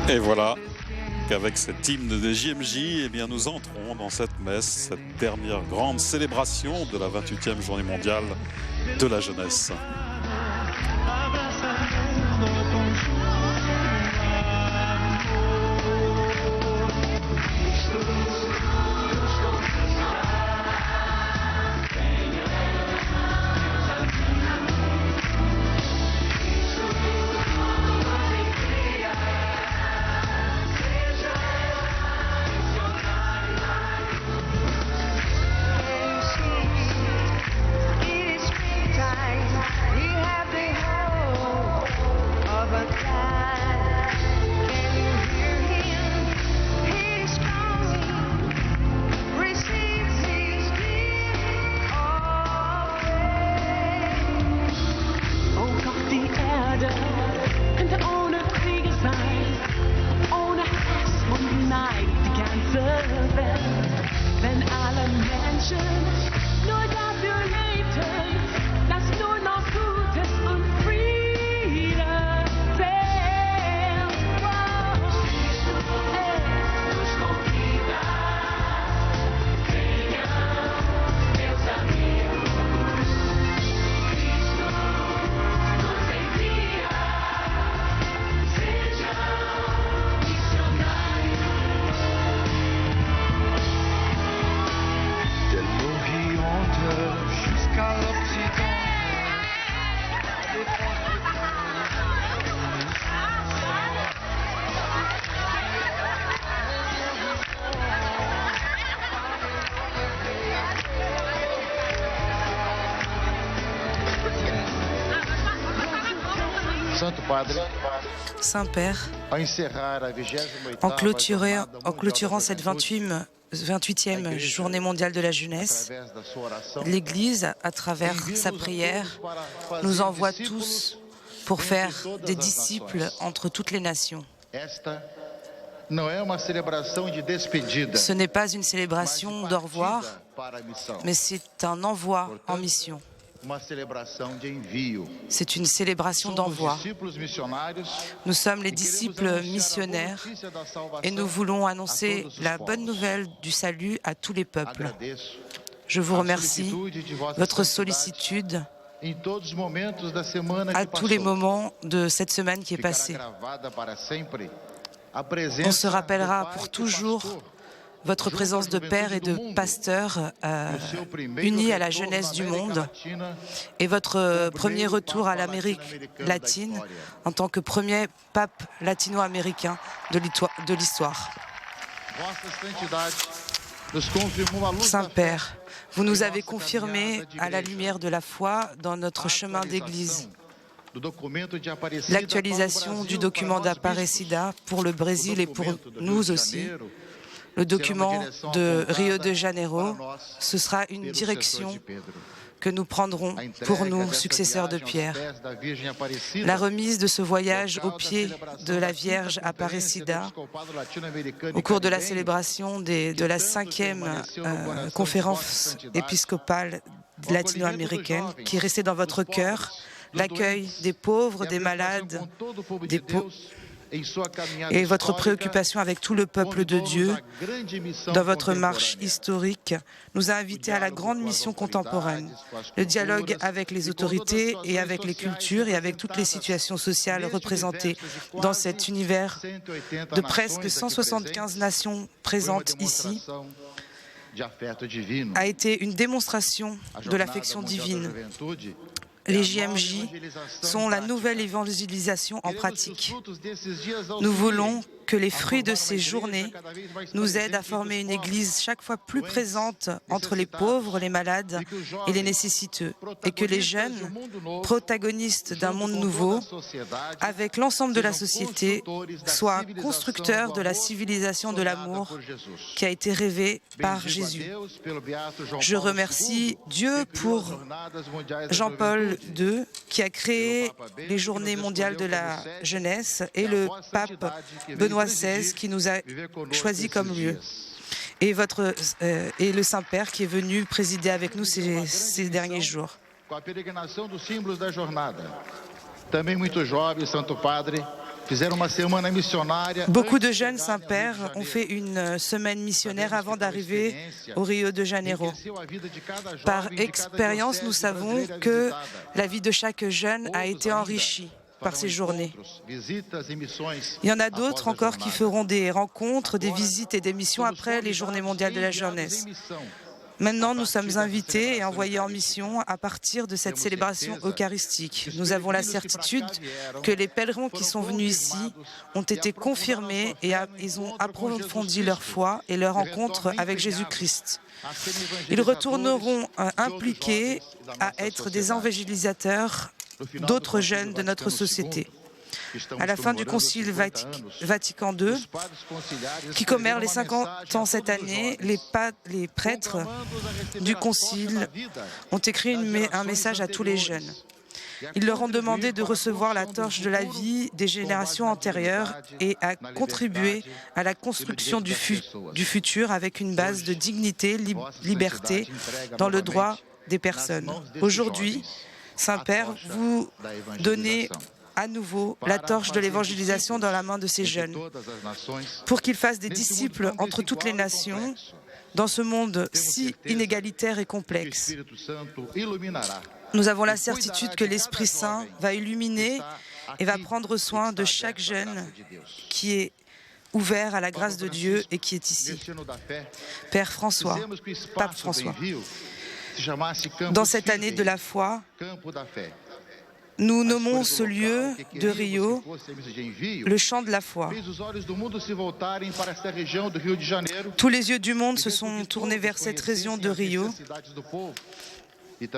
Et voilà qu'avec cet hymne des JMJ, eh bien, nous entrons dans cette messe, cette dernière grande célébration de la 28e journée mondiale de la jeunesse. Saint-Père, en clôturant cette 28e journée mondiale de la jeunesse, l'Église, à travers sa prière, nous envoie tous pour faire des disciples entre toutes les nations. Ce n'est pas une célébration d'au revoir, mais c'est un envoi en mission. C'est une célébration d'envoi. Nous sommes les disciples missionnaires et nous voulons annoncer la bonne nouvelle du salut à tous les peuples. Je vous remercie, votre sollicitude à tous les moments de cette semaine qui est passée. On se rappellera pour toujours votre présence de père et de pasteur unis à la jeunesse du monde et votre premier retour à l'Amérique latine en tant que premier pape latino-américain de l'histoire. Saint-Père, vous nous avez confirmé à la lumière de la foi dans notre chemin d'église. L'actualisation du document d'Aparecida pour le Brésil et pour nous aussi, le document de Rio de Janeiro, ce sera une direction que nous prendrons pour nous, successeurs de Pierre. La remise de ce voyage au pied de la Vierge Aparecida, au cours de la célébration de la 5e conférence épiscopale latino-américaine, qui est restée dans votre cœur, l'accueil des pauvres, des malades, et votre préoccupation avec tout le peuple de Dieu dans votre marche historique nous a invités à la grande mission contemporaine, le dialogue avec les autorités et avec les cultures et avec toutes les situations sociales représentées dans cet univers de presque 175 nations présentes ici, a été une démonstration de l'affection divine. Les JMJ sont la nouvelle évangélisation en pratique. Nous voulons que les fruits de ces journées nous aident à former une Église chaque fois plus présente entre les pauvres, les malades et les nécessiteux, et que les jeunes, protagonistes d'un monde nouveau, avec l'ensemble de la société, soient constructeurs de la civilisation de l'amour qui a été rêvée par Jésus. Je remercie Dieu pour Jean-Paul II qui a créé les Journées mondiales de la jeunesse et le pape Benoît XVI qui nous a choisis comme lieu. Et le Saint-Père qui est venu présider avec nous ces derniers jours. Beaucoup de jeunes Saint-Père ont fait une semaine missionnaire avant d'arriver au Rio de Janeiro. Par expérience, nous savons que la vie de chaque jeune a été enrichie par ces journées. Il y en a d'autres encore qui feront des rencontres, des visites et des missions après les Journées mondiales de la jeunesse. Maintenant, nous sommes invités et envoyés en mission à partir de cette célébration eucharistique. Nous avons la certitude que les pèlerins qui sont venus ici ont été confirmés et ils ont approfondi leur foi et leur rencontre avec Jésus-Christ. Ils retourneront impliqués à être des évangélisateurs d'autres jeunes de notre société. À la fin du Concile Vatican II, qui commémore les 50 ans cette année, les prêtres du Concile ont écrit un message à tous les jeunes. Ils leur ont demandé de recevoir la torche de la vie des générations antérieures et à contribuer à la construction du futur avec une base de dignité, liberté dans le droit des personnes. Aujourd'hui, Saint-Père, vous donnez à nouveau la torche de l'évangélisation dans la main de ces jeunes, pour qu'ils fassent des disciples entre toutes les nations dans ce monde si inégalitaire et complexe. Nous avons la certitude que l'Esprit Saint va illuminer et va prendre soin de chaque jeune qui est ouvert à la grâce de Dieu et qui est ici. Père François, Pape François, dans cette année de la foi, nous nommons ce lieu de Rio le champ de la foi. Tous les yeux du monde se sont tournés vers cette région de Rio et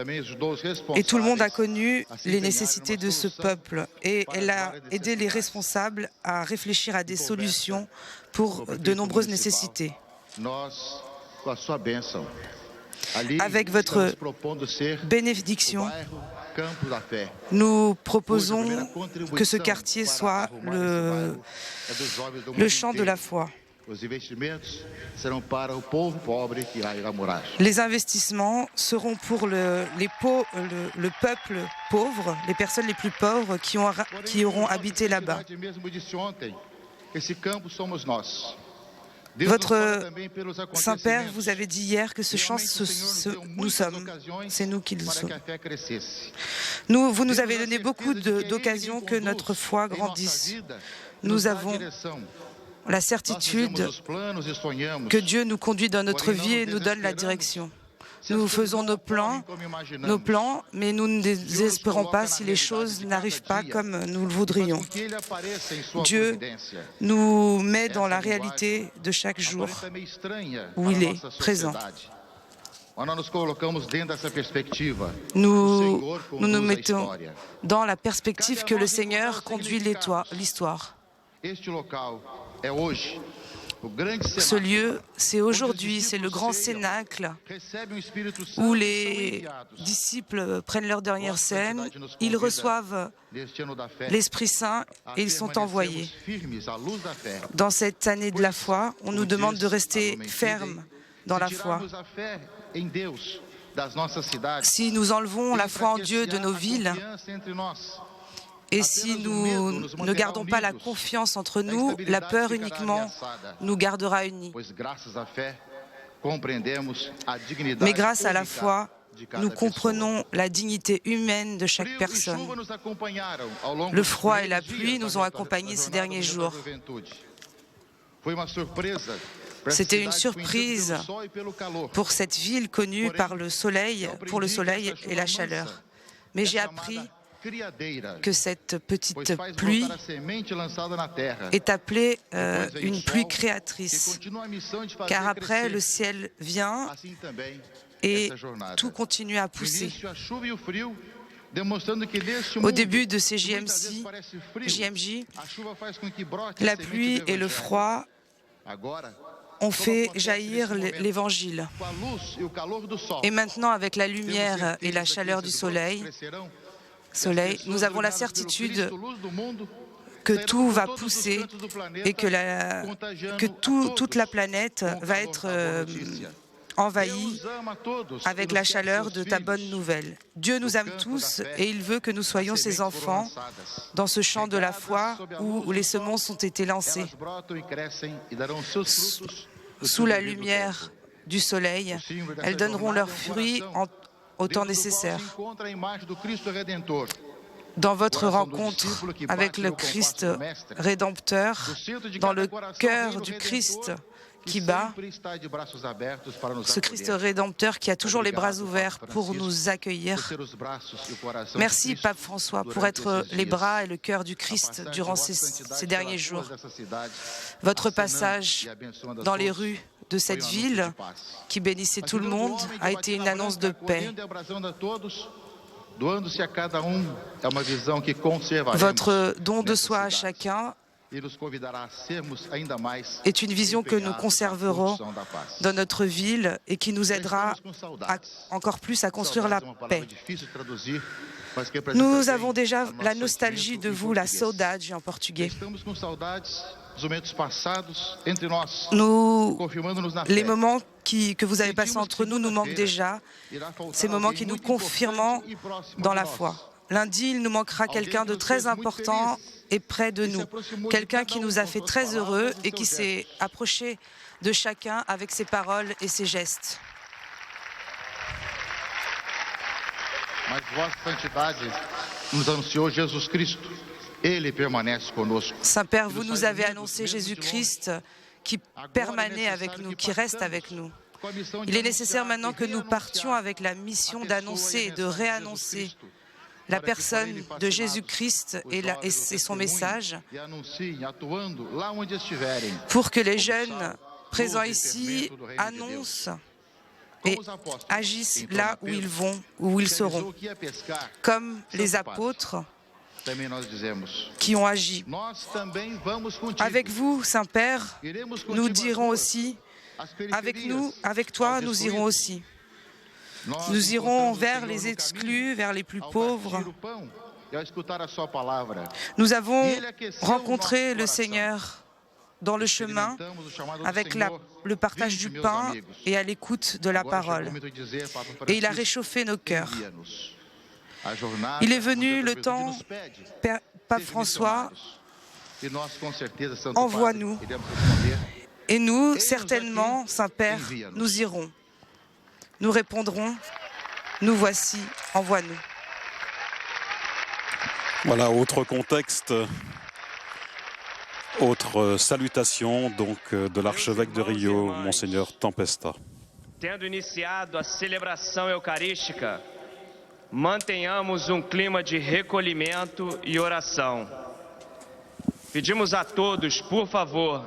tout le monde a connu les nécessités de ce peuple et elle a aidé les responsables à réfléchir à des solutions pour de nombreuses nécessités. Avec votre bénédiction, nous proposons que ce quartier soit le champ de la foi. Les investissements seront pour le peuple pauvre, les personnes les plus pauvres qui auront habité là-bas. Votre Saint-Père vous avait dit hier que ce champ, nous sommes, c'est nous qui le sommes. Vous nous avez donné beaucoup d'occasions que notre foi grandisse. Nous avons la certitude que Dieu nous conduit dans notre vie et nous donne la direction. Nous faisons nos plans, mais nous ne désespérons pas si les choses n'arrivent pas comme nous le voudrions. Dieu nous met dans la réalité de chaque jour où il est présent. Nous nous mettons dans la perspective que le Seigneur conduit l'histoire. Ce lieu, c'est aujourd'hui, c'est le grand cénacle où les disciples prennent leur dernière scène, ils reçoivent l'Esprit Saint et ils sont envoyés. Dans cette année de la foi, on nous demande de rester fermes dans la foi. Si nous enlevons la foi en Dieu de nos villes, et si nous ne gardons pas la confiance entre nous, la peur uniquement nous gardera unis. Mais grâce à la foi, nous comprenons la dignité humaine de chaque personne. Le froid et la pluie nous ont accompagnés ces derniers jours. C'était une surprise pour cette ville connue pour le soleil et la chaleur. Mais j'ai appris que cette petite pluie est appelée une pluie créatrice, car après le ciel vient et tout continue à pousser. Au début de ces JMJ, la pluie et le froid ont fait jaillir l'Évangile. Et maintenant, avec la lumière et la chaleur du soleil, nous avons la certitude que tout va pousser et que toute la planète va être envahie avec la chaleur de ta bonne nouvelle. Dieu nous aime tous et il veut que nous soyons ses enfants dans ce champ de la foi où les semences ont été lancées. Sous la lumière du soleil, elles donneront leurs fruits au temps nécessaire. Dans votre rencontre avec le Christ Rédempteur, dans le cœur du Christ qui bat, ce Christ Rédempteur qui a toujours les bras ouverts pour nous accueillir. Merci, Pape François, pour être les bras et le cœur du Christ durant ces derniers jours. Votre passage dans les rues de cette ville qui bénissait tout le monde a été une annonce de paix. Votre don de soi à chacun est une vision que nous conserverons dans notre ville et qui nous aidera encore plus à construire la paix. Nous avons déjà la nostalgie de vous, la saudade en portugais. Les moments que vous avez passés entre nous nous manquent déjà, ces moments qui nous confirment dans la foi. Lundi, il nous manquera quelqu'un de très important et près de nous, quelqu'un qui nous a fait très heureux et qui s'est approché de chacun avec ses paroles et ses gestes. Saint-Père, vous nous avez annoncé Jésus-Christ qui permanait avec nous, qui reste avec nous. Il est nécessaire maintenant que nous partions avec la mission d'annoncer et de réannoncer la personne de Jésus-Christ et son message pour que les jeunes présents ici annoncent et agissent là où ils vont, où ils seront, comme les apôtres qui ont agi. Avec vous, Saint-Père, nous dirons aussi, avec toi, nous irons aussi. Nous irons vers les exclus, vers les plus pauvres. Nous avons rencontré le Seigneur dans le chemin avec le partage du pain et à l'écoute de la parole. Et il a réchauffé nos cœurs. Il est venu le temps, Pape François, envoie-nous. Et nous, certainement, Saint-Père, nous irons. Nous répondrons, nous voici, envoie-nous. Voilà, autre contexte, autre salutation donc de l'archevêque de Rio, Monseigneur Tempesta. Tendo iniciado a celebração eucarística, mantenhamos clima de recolhimento e oração. Pedimos a todos, por favor,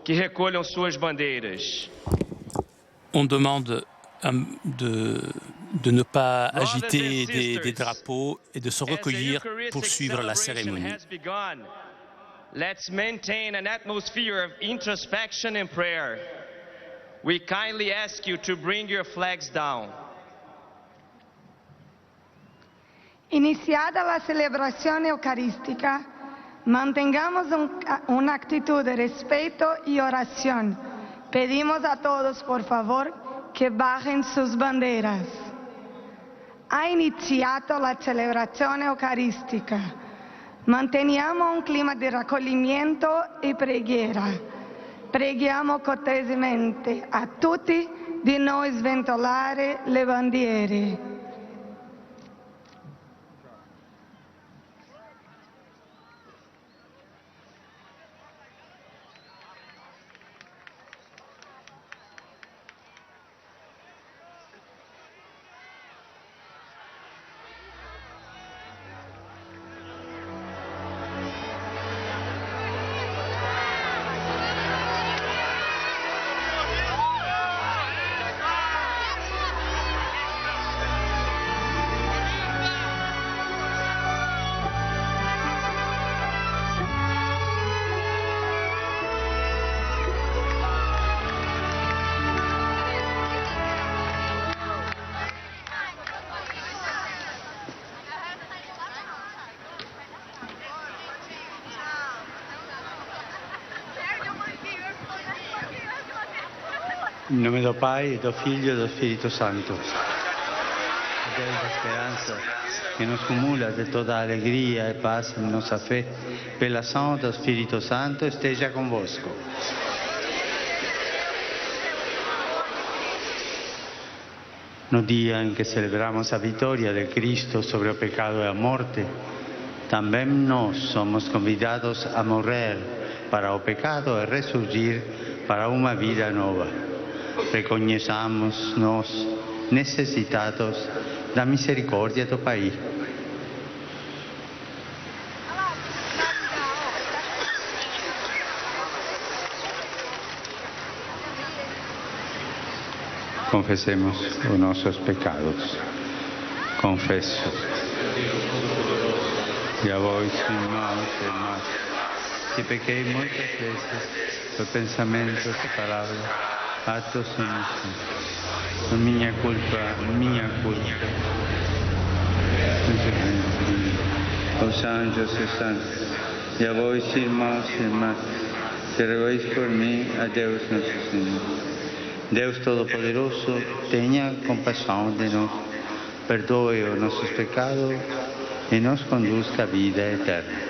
que recolham suas bandeiras. On demande de ne pas agiter des drapeaux et de se recueillir pour suivre la cérémonie. Let's maintain an atmosphere of introspection and prayer. We kindly ask you to bring your flags down. Iniciada la celebración eucarística, mantengamos una actitud de respeto y oración. Pedimos a todos, por favor, che bajen sus banderas. Ha iniziato la celebrazione eucaristica. Manteniamo un clima di raccoglimento e preghiera. Preghiamo cortesemente a tutti di non sventolare le bandiere. In nome do Pai, do Figlio e do Spirito Santo. Deus da esperança, que nos cumula de toda alegria e paz em nossa fé, pela ação do Espírito Santo, esteja convosco. No dia em que celebramos a vitória de Cristo sobre o pecado e a morte, também nós somos convidados a morrer para o pecado e ressurgir para uma vida nova. Reconheçamos nós necessitados da misericórdia do Pai. Confessemos os nossos pecados. Confesso. E a vós, irmãos e irmãs, que pequei muitas vezes por pensamentos e palavras, atos e omissões. Minha culpa, minha culpa. Os anjos e santos, e a vós, irmãos e irmãs, que rogueis por mim a Deus nosso Senhor. Deus Todo-Poderoso, tenha compaixão de nós, perdoe os nossos pecados e nos conduzca à vida eterna.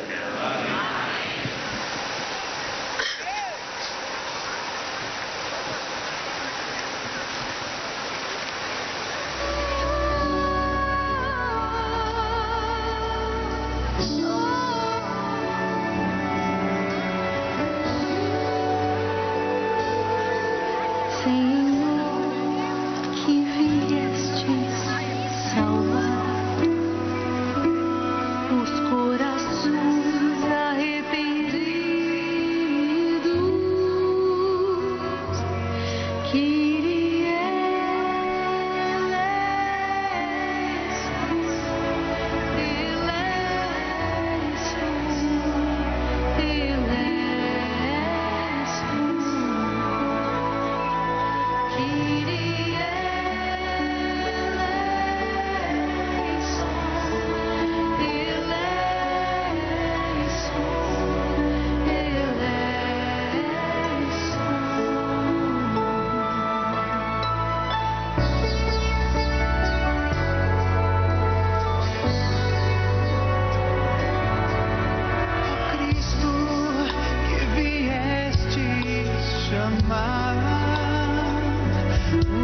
amar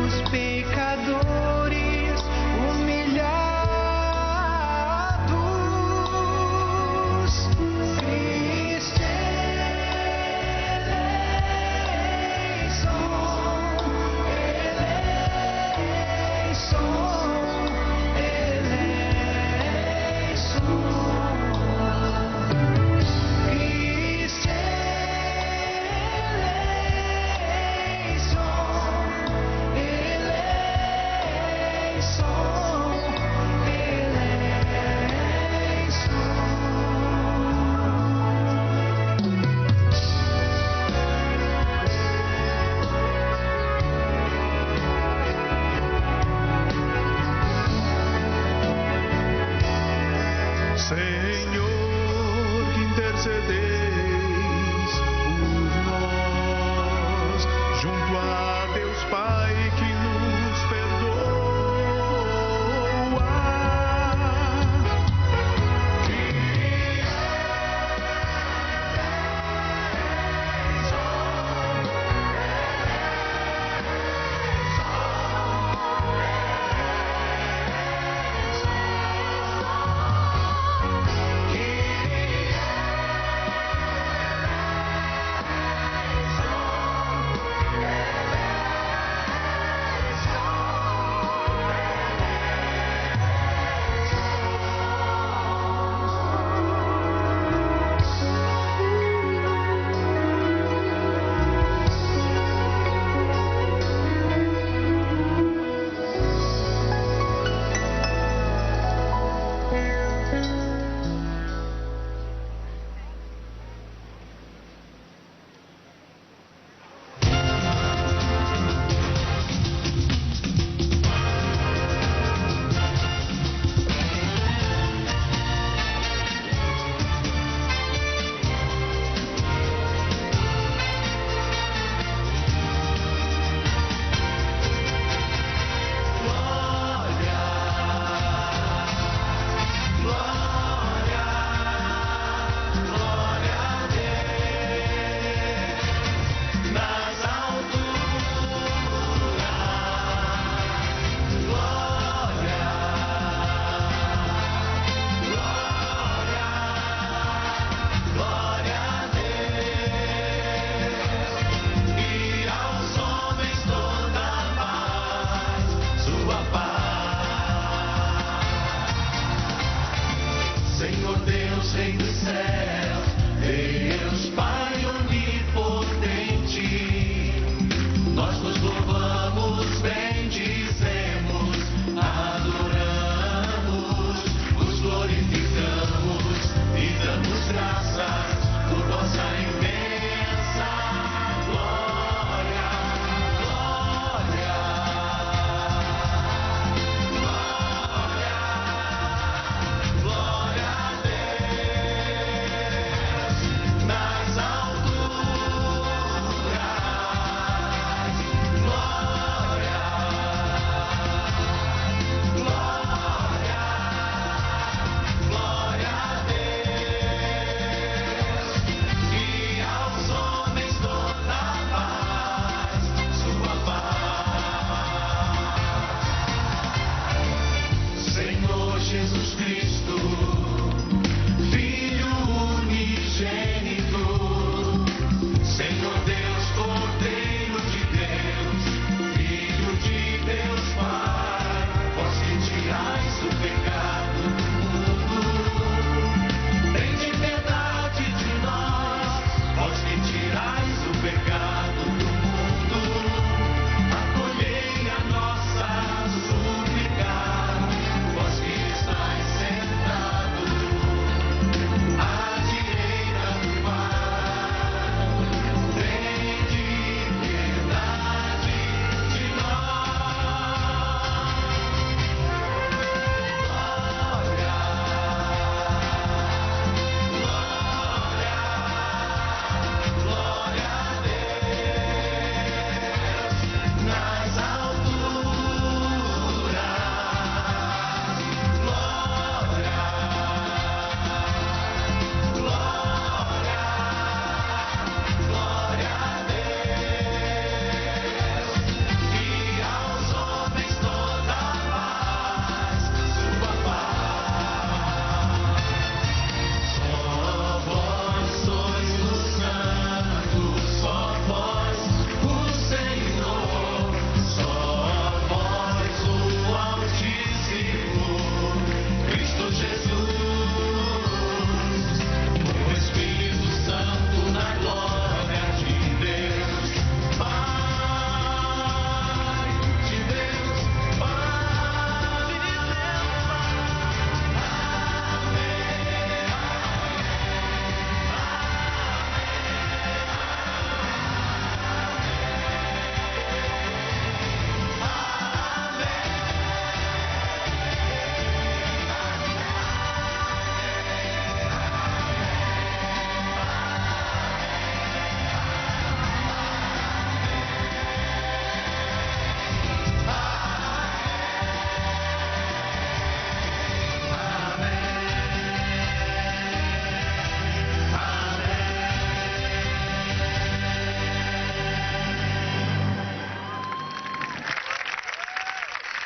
os pecadores humilhados. Cristo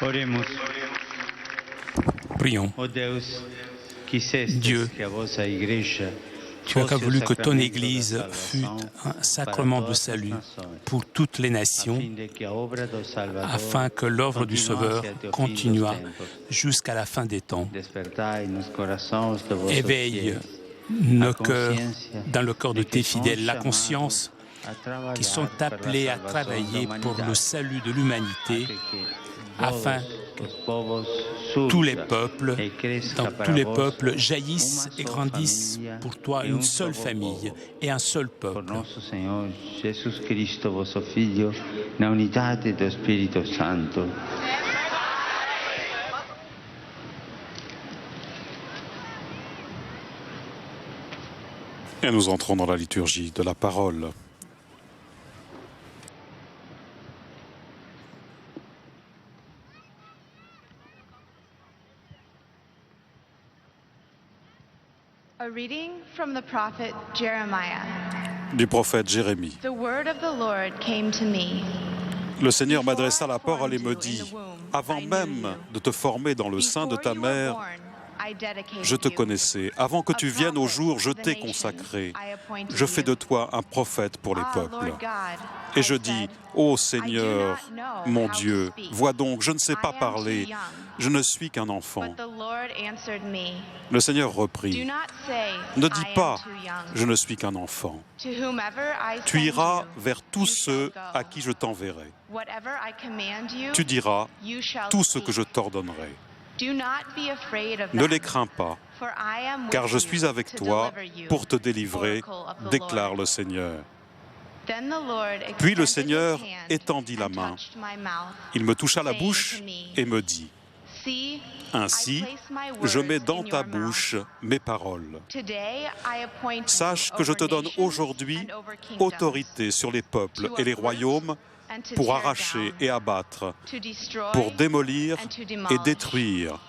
Oremos. Prions. Oh Deus, quisestes Dieu, que a vossa igreja tu as fosse o voulu que ton sacramento Église da fût salvação un sacrement de salut pour toutes les nations, a fim de que a obra do Salvador afin que l'œuvre du Sauveur continuasse até o fim dos continuât tempos. jusqu'à la fin des temps. Despertai nos corações de vossos Éveille fiéis nos a cœurs consciência dans le cœur de de tes que são fidèles, la chamados conscience a trabalhar qui sont pela appelés à salvação travailler da pour le humanidade, salut de l'humanité, até que afin todos os povos tous les surjam peuples, e cresça dans para tous les vós peuples jaillissent uma et só grandissent família pour toi e une um seule só famille povo. et un seul Por peuple. nosso Senhor Jesus Cristo, vosso Filho, na unidade do Espírito Santo. Et nous entrons dans la liturgie de la parole. A reading from the prophet Jeremiah. Du prophète Jérémie. The word of the Lord came to me. Le Seigneur m'adressa la parole et me dit, avant même de te former dans le sein de ta mère, je te connaissais. Avant que tu viennes au jour, je t'ai consacré. Je fais de toi un prophète pour les peuples. Et je dis, ô Seigneur, mon Dieu, vois donc, je ne sais pas parler. Je ne suis qu'un enfant. Le Seigneur reprit, ne dis pas, je ne suis qu'un enfant. Tu iras vers tous ceux à qui je t'enverrai. Tu diras tout ce que je t'ordonnerai. Ne les crains pas, car je suis avec toi pour te délivrer, déclare le Seigneur. Puis le Seigneur étendit la main. Il me toucha la bouche et me dit, ainsi, je mets dans ta bouche mes paroles. Sache que je te donne aujourd'hui autorité sur les peuples et les royaumes pour arracher et abattre, pour démolir et détruire,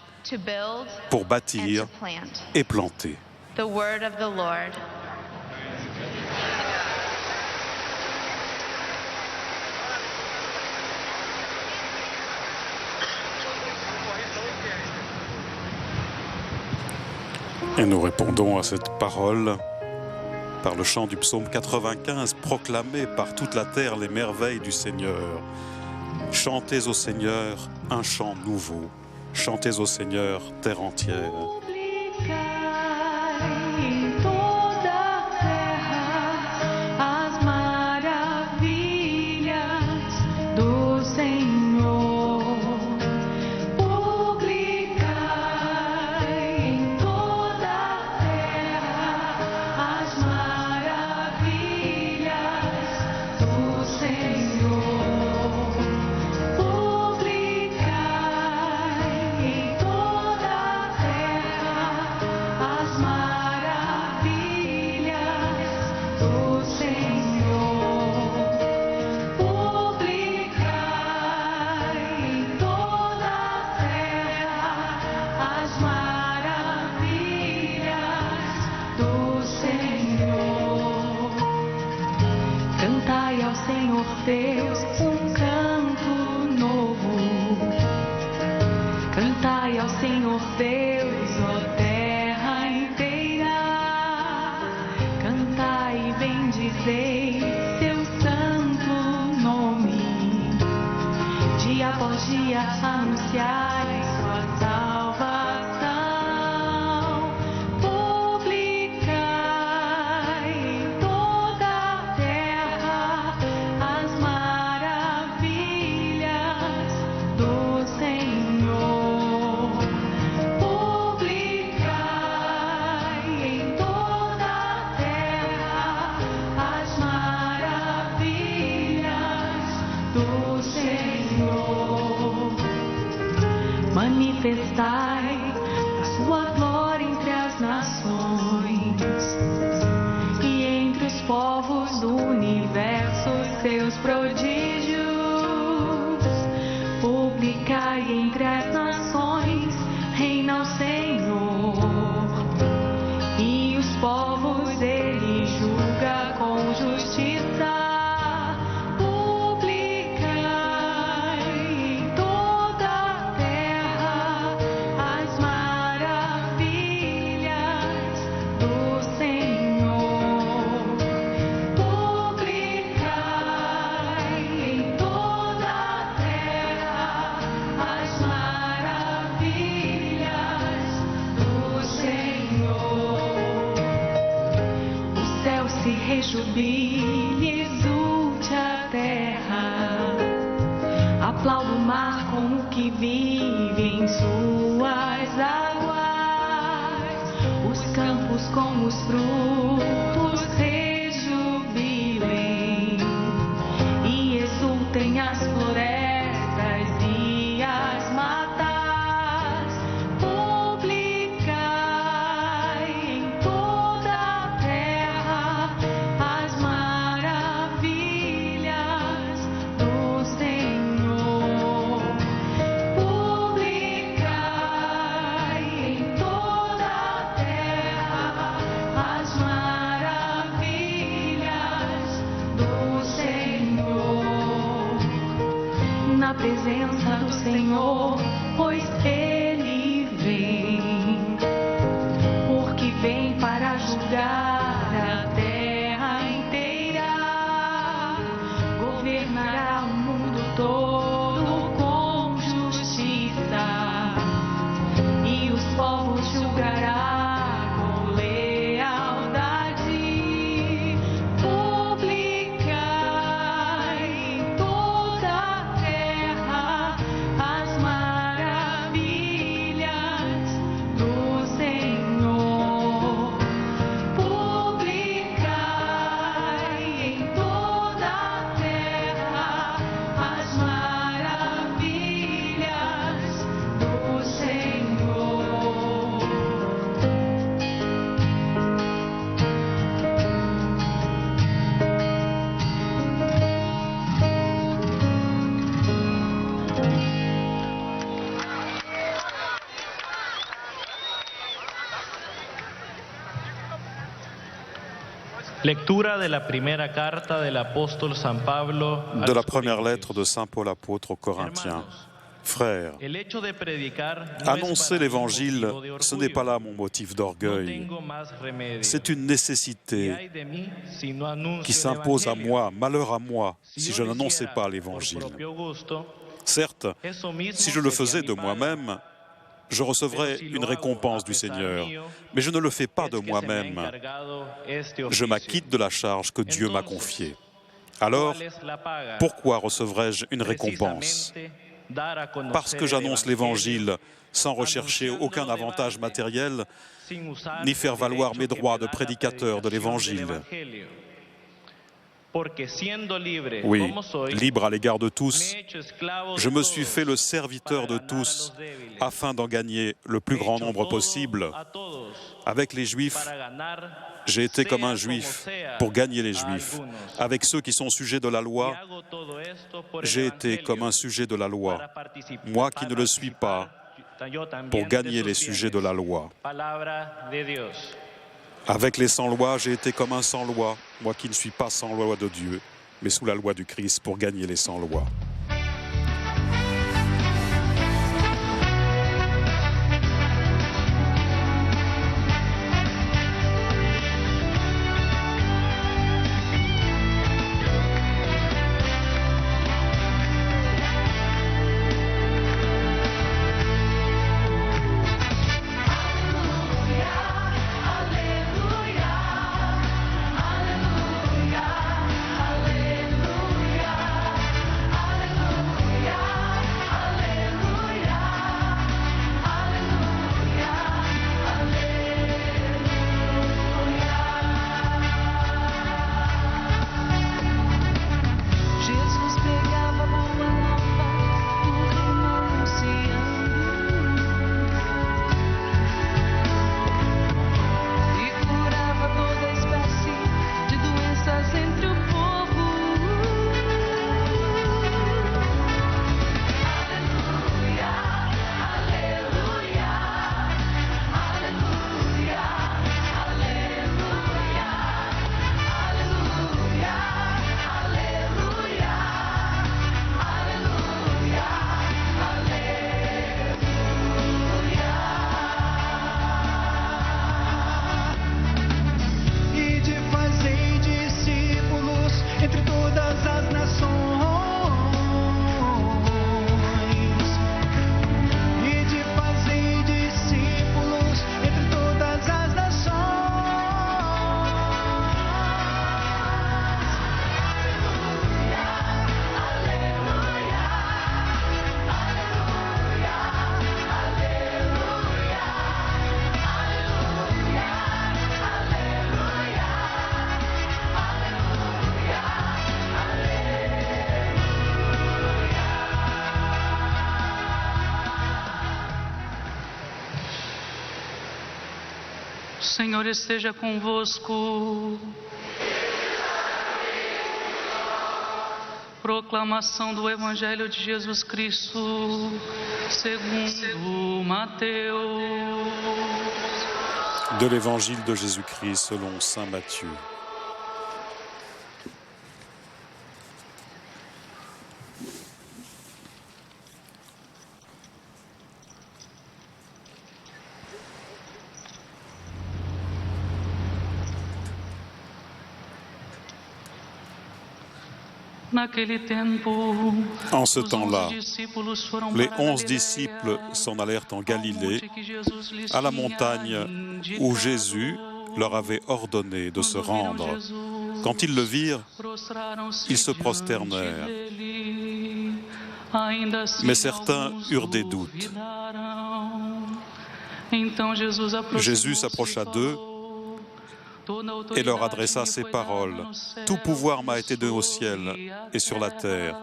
pour bâtir et planter. Et nous répondons à cette parole par le chant du psaume 95, proclamé par toute la terre les merveilles du Seigneur. Chantez au Seigneur un chant nouveau. Chantez au Seigneur, terre entière. Cantai ao Senhor Deus canto novo. Cantai ao Senhor Deus, ó terra inteira. Cantai e bendizei seu santo nome. Dia após dia anunciai sua salvação. Manifestai a sua glória entre as nações e entre os povos do universo seus prodígios. Publicai entre as nações, reina o Senhor, e os povos ele julga com justiça. Publicai em toda Flau do mar como que vive em suas águas, os campos com os frutos rejubilem e exultem as florestas e as matas. Publicai em toda a terra as maravilhas do Senhor. Publicai em toda a terra as maravilhas do Senhor. Na presença do Senhor, pois Ele vem, porque vem para julgar a terra inteira, governará o mundo todo com justiça, e os povos julgará com lealdade. Publicai em toda a terra as maravilhas do Senhor. Publicai em toda a terra as maravilhas do Senhor. Lectura de la primera carta del apóstol San Pablo a De la los première Corintios. lettre de Saint Paul apôtre aux Corinthiens. Frères, El hecho de predicar no es annoncer para mí l'évangile, motivo de ce n'est orgullo. pas là mon motif No d'orgueil. tengo más remedio. C'est une Y nécessité ay de mí si no anuncio qui el s'impose à evangelio. moi, malheur à moi, Si si yo je lo n'annonçais hiciera pas por l'évangile. propio gusto, Certes, eso mismo si je le sería faisais mi de paga. moi-même, je recevrais Pero si une lo hago récompense a du pesar Seigneur. mío, Mais je ne le fais pas es de que se me ha moi-même. encargado este Je oficio. m'acquitte de la charge que Dieu m'a Entonces, confiée. Alors, ¿cuál es la paga? pourquoi recevrais-je une récompense? Precisamente, dar a conocer Parce que el j'annonce evangelio, l'Évangile sans rechercher anunciándolo aucun avantage de matériel, sin usar ni faire el valoir derecho mes que droits me de da la prédicateur de predicación del l'Évangile. evangelio. Porque siendo libre Oui, como soy, libre à l'égard de me tous, he hecho esclavo je de me todos suis fait le serviteur de para ganar a tous los débiles. afin d'en gagner le plus grand Hecho nombre todo possible. a todos Avec les Juifs, para ganar, j'ai été comme un sea Juif como sea, pour gagner les a Juifs. algunos. Avec ceux qui sont sujets de la Y loi, hago todo esto por el j'ai été evangelio, comme un sujet de la loi. para participar- Moi qui ne le suis pas, yo también pour de gagner sus les sujets de bienes. la loi. Palabra de Dios. Avec les sans-loi, j'ai été comme un sans-loi, moi qui ne suis pas sans loi de Dieu, mais sous la loi du Christ pour gagner les sans-loi. Aleluia, aleluia, aleluia. Senhor esteja convosco. Proclamação do Evangelho de Jesus Cristo, segundo Mateus. De l'Évangile de Jésus-Christ selon saint Matthieu. En ce temps-là, les 11 disciples s'en allèrent en Galilée, à la montagne où Jésus leur avait ordonné de se rendre. Quand ils le virent, ils se prosternèrent. Mais certains eurent des doutes. Jésus s'approcha d'eux et leur adressa ces paroles. « Tout pouvoir m'a été donné au ciel et sur la terre.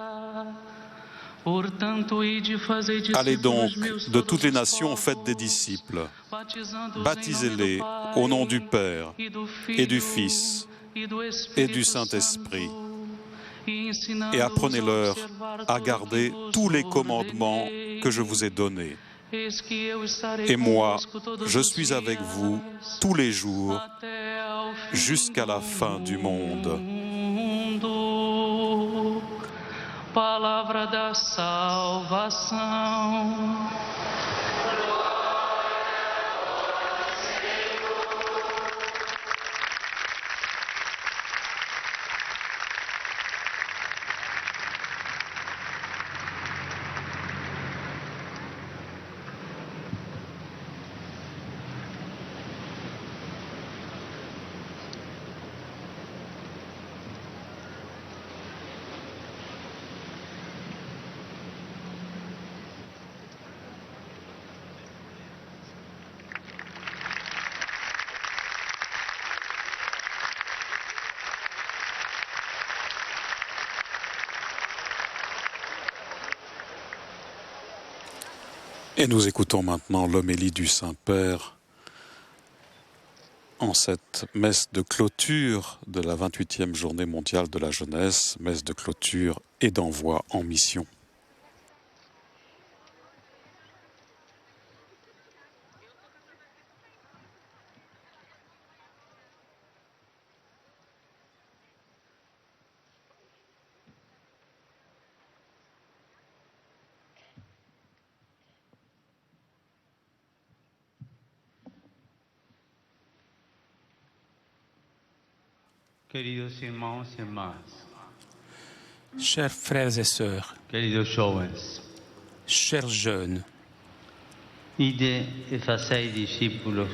Allez donc de toutes les nations, faites des disciples. Baptisez-les au nom du Père et du Fils et du Saint-Esprit. Et apprenez-leur à garder tous les commandements que je vous ai donnés. Et moi, je suis avec vous tous les jours jusqu'à la fin du monde. » Palavra da salvação. Et nous écoutons maintenant l'homélie du Saint-Père en cette messe de clôture de la 28e journée mondiale de la jeunesse, messe de clôture et d'envoi en mission. Queridos irmãos e irmãs, chers frères et sœurs, queridos jovens, chers jeunes, ide e fazei discípulos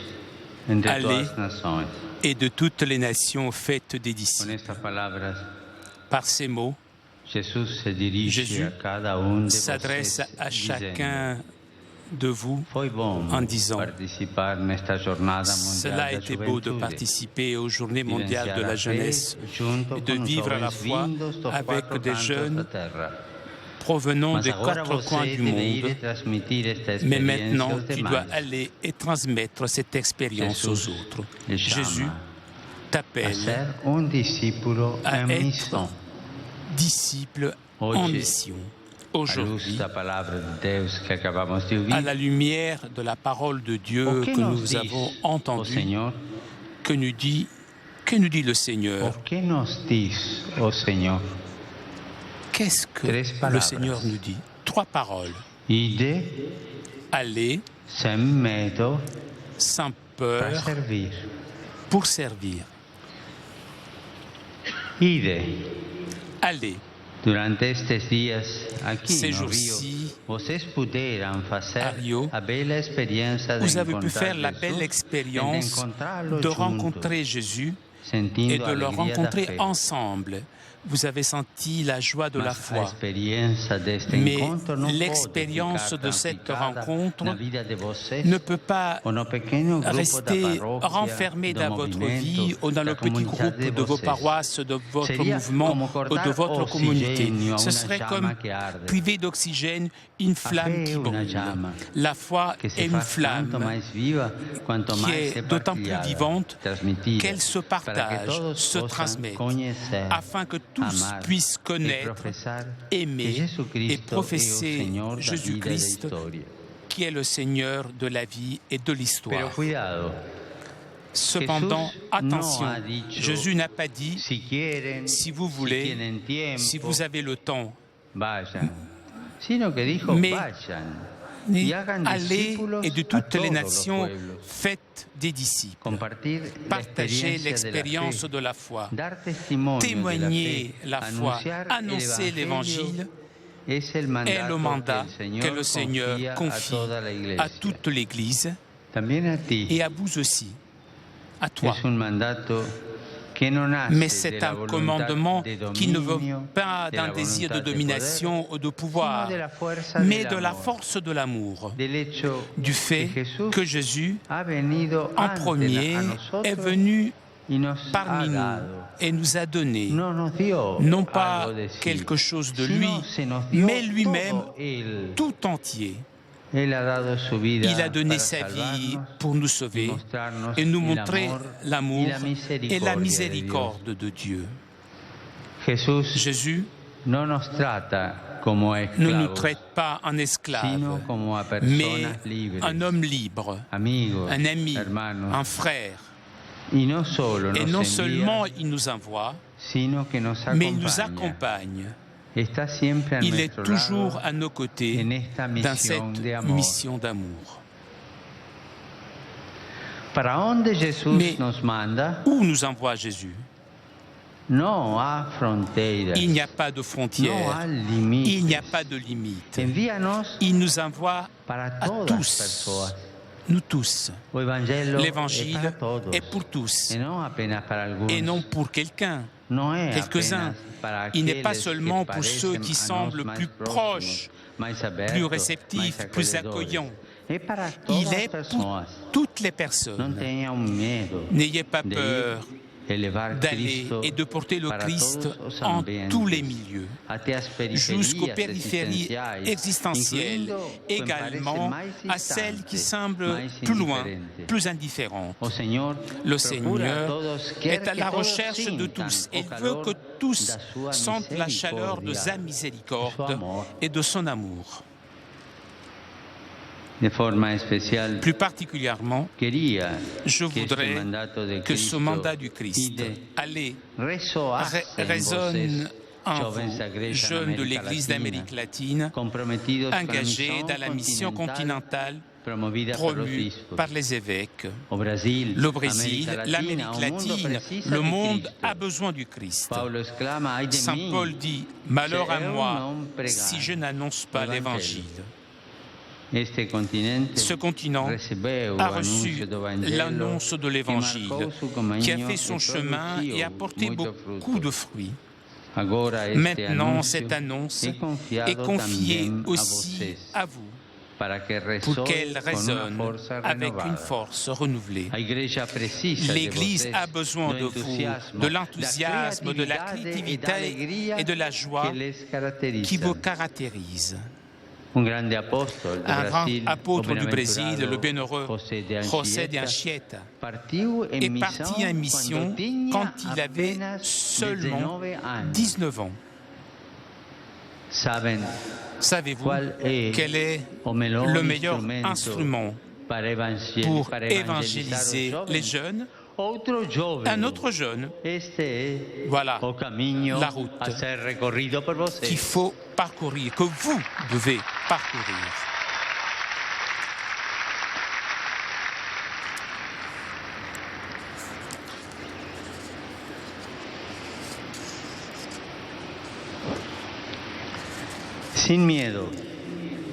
entre allez todas as nações. Et de toutes les nations faites des disciples. Par ces mots, Jésus s'adresse à chacun de vous en disant « Cela a été beau de participer aux Journées mondiales de la jeunesse et de vivre à la fois avec des jeunes provenant des quatre coins du monde. Mais maintenant, tu dois aller et transmettre cette expérience aux autres. Jésus t'appelle à être disciple en mission. Aujourd'hui, à la lumière de la parole de Dieu que nous avons entendue, que nous dit le Seigneur? Qu'est-ce que le Seigneur nous dit? 3 paroles. Allez sans peur pour servir. Allez. Ces jours-ci, à Rio, vous avez pu faire la belle expérience de rencontrer Jésus et de le rencontrer ensemble vous avez senti la joie de la foi. Mais l'expérience de cette rencontre ne peut pas rester renfermée dans votre vie ou dans le petit groupe de vos paroisses, de votre mouvement ou de votre communauté. Ce serait comme priver d'oxygène une flamme qui brûle. La foi est une flamme qui est d'autant plus vivante qu'elle se partage, se transmet, afin que tous puissent connaître, aimer et professer Jésus-Christ, qui est le Seigneur de la vie et de l'histoire. Cependant, attention, Jésus n'a pas dit « si vous voulez, si vous avez le temps », mais allez et de toutes les nations, faites des disciples, partagez l'expérience de la foi, témoignez la foi, annoncez l'Évangile est le mandat que le Seigneur confie à toute l'Église et à vous aussi, à toi. Mais c'est un commandement qui ne veut pas d'un désir de domination ou de pouvoir, mais de la force de l'amour, du fait que Jésus, en premier, est venu parmi nous et nous a donné, non pas quelque chose de lui, mais lui-même tout entier. Il a donné sa vie pour nous sauver et nous montrer l'amour et la miséricorde de Dieu. Jésus ne nous traite pas en esclaves, mais un homme libre, un ami, un frère. Et non seulement il nous envoie, mais il nous accompagne. Il est toujours à nos côtés dans cette mission d'amour. Mais où nous envoie Jésus? Il n'y a pas de frontières, il n'y a pas de limites. Il nous envoie à tous, nous tous. L'Évangile est pour tous et non pour quelqu'un. Quelques-uns. Il n'est pas seulement pour ceux qui semblent plus proches, plus réceptifs, plus accueillants. Il est pour toutes les personnes. N'ayez pas peur d'aller et de porter le Christ en tous les milieux, jusqu'aux périphéries existentielles, également à celles qui semblent plus loin, plus indifférentes. Le Seigneur est à la recherche de tous et veut que tous sentent la chaleur de sa miséricorde et de son amour. Plus particulièrement, je voudrais que ce mandat du Christ résonne en vous, jeunes de l'Église d'Amérique latine, engagés dans la mission continentale promue par les évêques. Le Brésil, l'Amérique latine, le monde a besoin du Christ. Saint Paul dit « Malheur à moi si je n'annonce pas l'Évangile ». Ce continent a reçu l'annonce de l'Évangile qui a fait son chemin et a porté beaucoup de fruits. Maintenant, cette annonce est confiée aussi à vous pour qu'elle résonne avec une force renouvelée. L'Église a besoin de vous, de l'enthousiasme, de la créativité et de la joie qui vous caractérisent. Un grand apôtre du Brésil, le bienheureux José de Anchieta, est parti en mission quand il avait seulement 19 ans. Savez-vous quel est le meilleur instrument pour évangéliser les jeunes? Un autre jeune, voilà la route qu'il faut parcourir, que vous devez parcourir.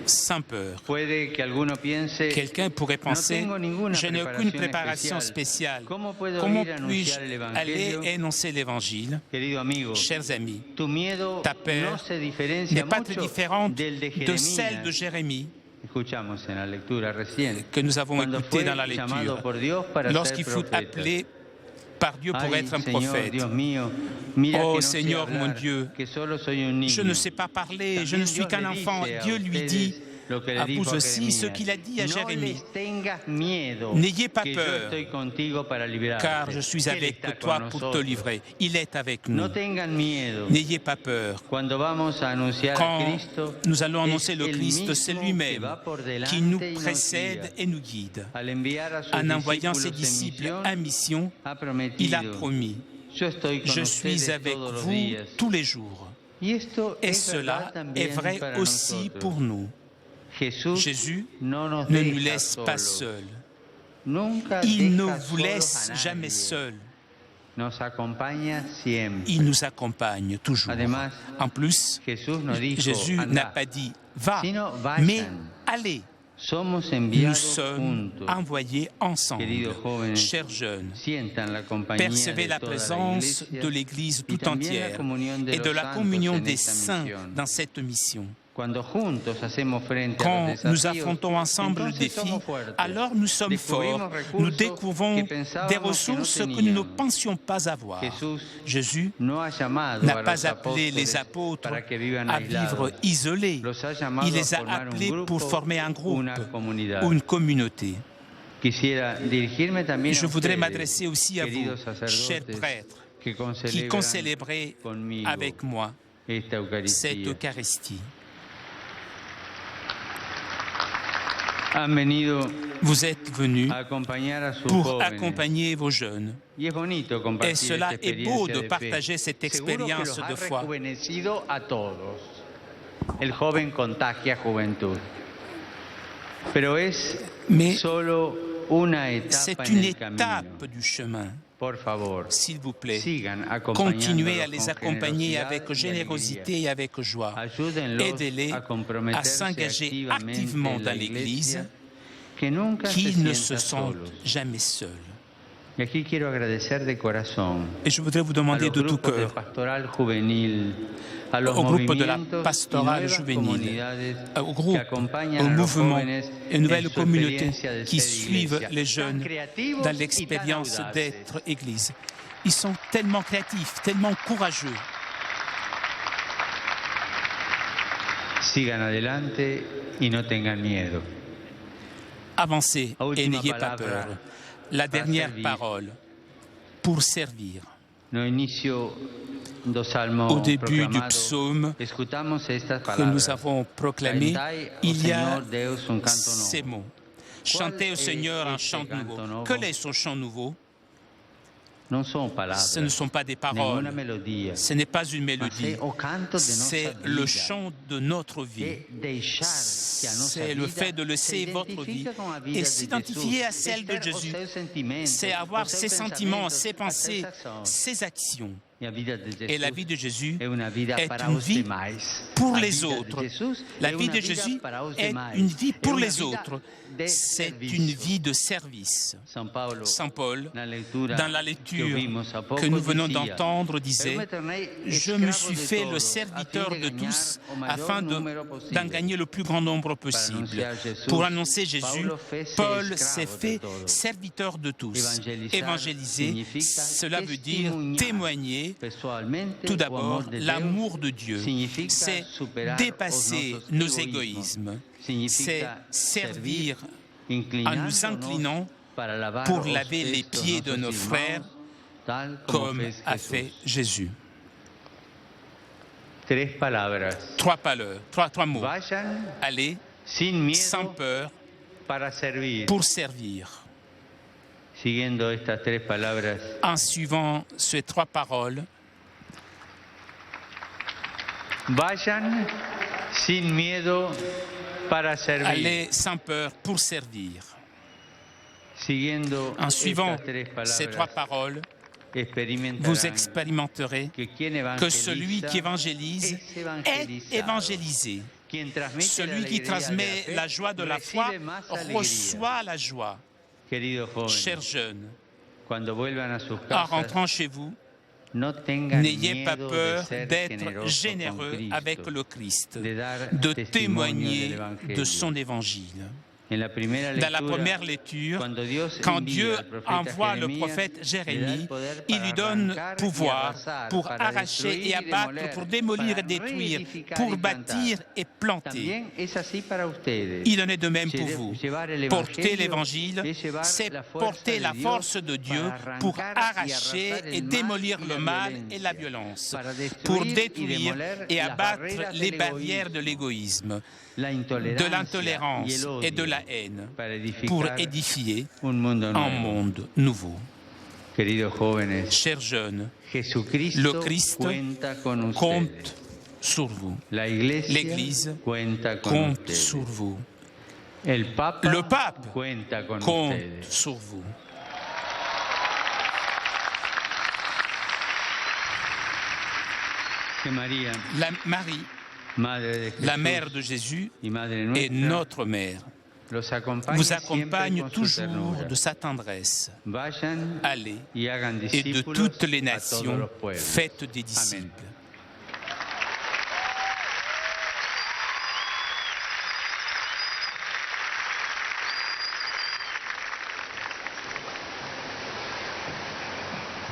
sans peur. Quelqu'un pourrait penser, je n'ai aucune préparation spéciale. Comment puis-je aller énoncer l'Évangile? Chers amis, ta peur n'est pas très différente de celle de Jérémie, que nous avons écouté dans la lecture, lorsqu'il fut appelé par Dieu pour être un prophète. Oh Seigneur mon Dieu, je ne sais pas parler, je ne suis qu'un enfant. Dieu lui dit à vous aussi ce qu'il a dit à Jérémie. N'ayez pas peur, car je suis avec toi pour te livrer. Il est avec nous. N'ayez pas peur. Quand nous allons annoncer le Christ, c'est lui-même qui nous précède et nous guide. En envoyant ses disciples en mission, il a promis, je suis avec vous tous les jours. Et cela est vrai aussi pour nous. Jésus ne nous laisse pas seuls. Il ne vous laisse jamais seuls. Il nous accompagne toujours. En plus, Jésus n'a pas dit « va », mais « allez ». Nous sommes envoyés ensemble. Chers jeunes, percevez la présence de l'Église tout entière et de la communion des saints dans cette mission. Quand nous affrontons ensemble le défi, alors nous sommes forts, nous découvrons des ressources que nous ne pensions pas avoir. Jésus n'a pas appelé les apôtres à vivre isolés, il les a appelés pour former un groupe ou une communauté. Je voudrais m'adresser aussi à vous, chers prêtres, qui concélébrez avec moi cette Eucharistie. Vous êtes venus pour accompagner vos jeunes. Et cela est beau de partager cette expérience de foi. Mais c'est une étape du chemin. S'il vous plaît, continuez à les accompagner avec générosité et avec joie. Aidez-les à s'engager activement dans l'Église, qu'ils ne se sentent jamais seuls. Et je voudrais vous demander de tout cœur, au groupe de la pastorale juvénile, au groupe, au mouvement, aux nouvelles communautés qui suivent les jeunes dans l'expérience d'être Église. Ils sont tellement créatifs, tellement courageux. Avancez et n'ayez pas peur. La dernière parole, pour servir. Au début du psaume que nous avons proclamé, il y a ces mots. Chantez au Seigneur un chant nouveau. Quel est son chant nouveau? Ce ne sont pas des paroles, ce n'est pas une mélodie, c'est le chant de notre vie. C'est le fait de laisser votre vie et s'identifier à celle de Jésus. C'est avoir ses sentiments, ses pensées, ses actions. Et la vie de Jésus est une vie pour les autres. La vie de Jésus est une vie pour les autres. C'est une vie de service. Saint Paul, dans la lecture que nous venons d'entendre, disait « Je me suis fait le serviteur de tous afin d'en gagner le plus grand nombre possible. » Pour annoncer Jésus, Paul s'est fait serviteur de tous. Évangéliser, cela veut dire témoigner. Tout d'abord, l'amour de Dieu, c'est dépasser nos égoïsmes, c'est servir en nous inclinant pour laver les pieds de nos frères, comme a fait Jésus. Trois mots. Allez, sans peur, pour servir. En suivant ces trois paroles, allez sans peur pour servir. En suivant ces trois paroles, vous expérimenterez que celui qui évangélise est évangélisé. Celui qui transmet la joie de la foi reçoit la joie. Chers jeunes, en rentrant chez vous, n'ayez pas peur d'être généreux avec le Christ, de témoigner de son évangile. Dans la première lecture, quand Dieu envoie le prophète Jérémie, il lui donne pouvoir pour arracher et abattre, pour démolir et détruire, pour bâtir et planter. Il en est de même pour vous. Porter l'Évangile, c'est porter la force de Dieu pour arracher et démolir le mal et la violence, pour détruire et abattre les barrières de l'égoïsme, de l'intolérance et de la haine, pour édifier un monde nouveau. Chers jeunes, le Christ compte sur vous. L'Église compte sur vous. Le pape compte sur vous. Marie, la mère de Jésus, est notre mère. Vous accompagne toujours de sa tendresse. Allez, et de toutes les nations, faites des disciples.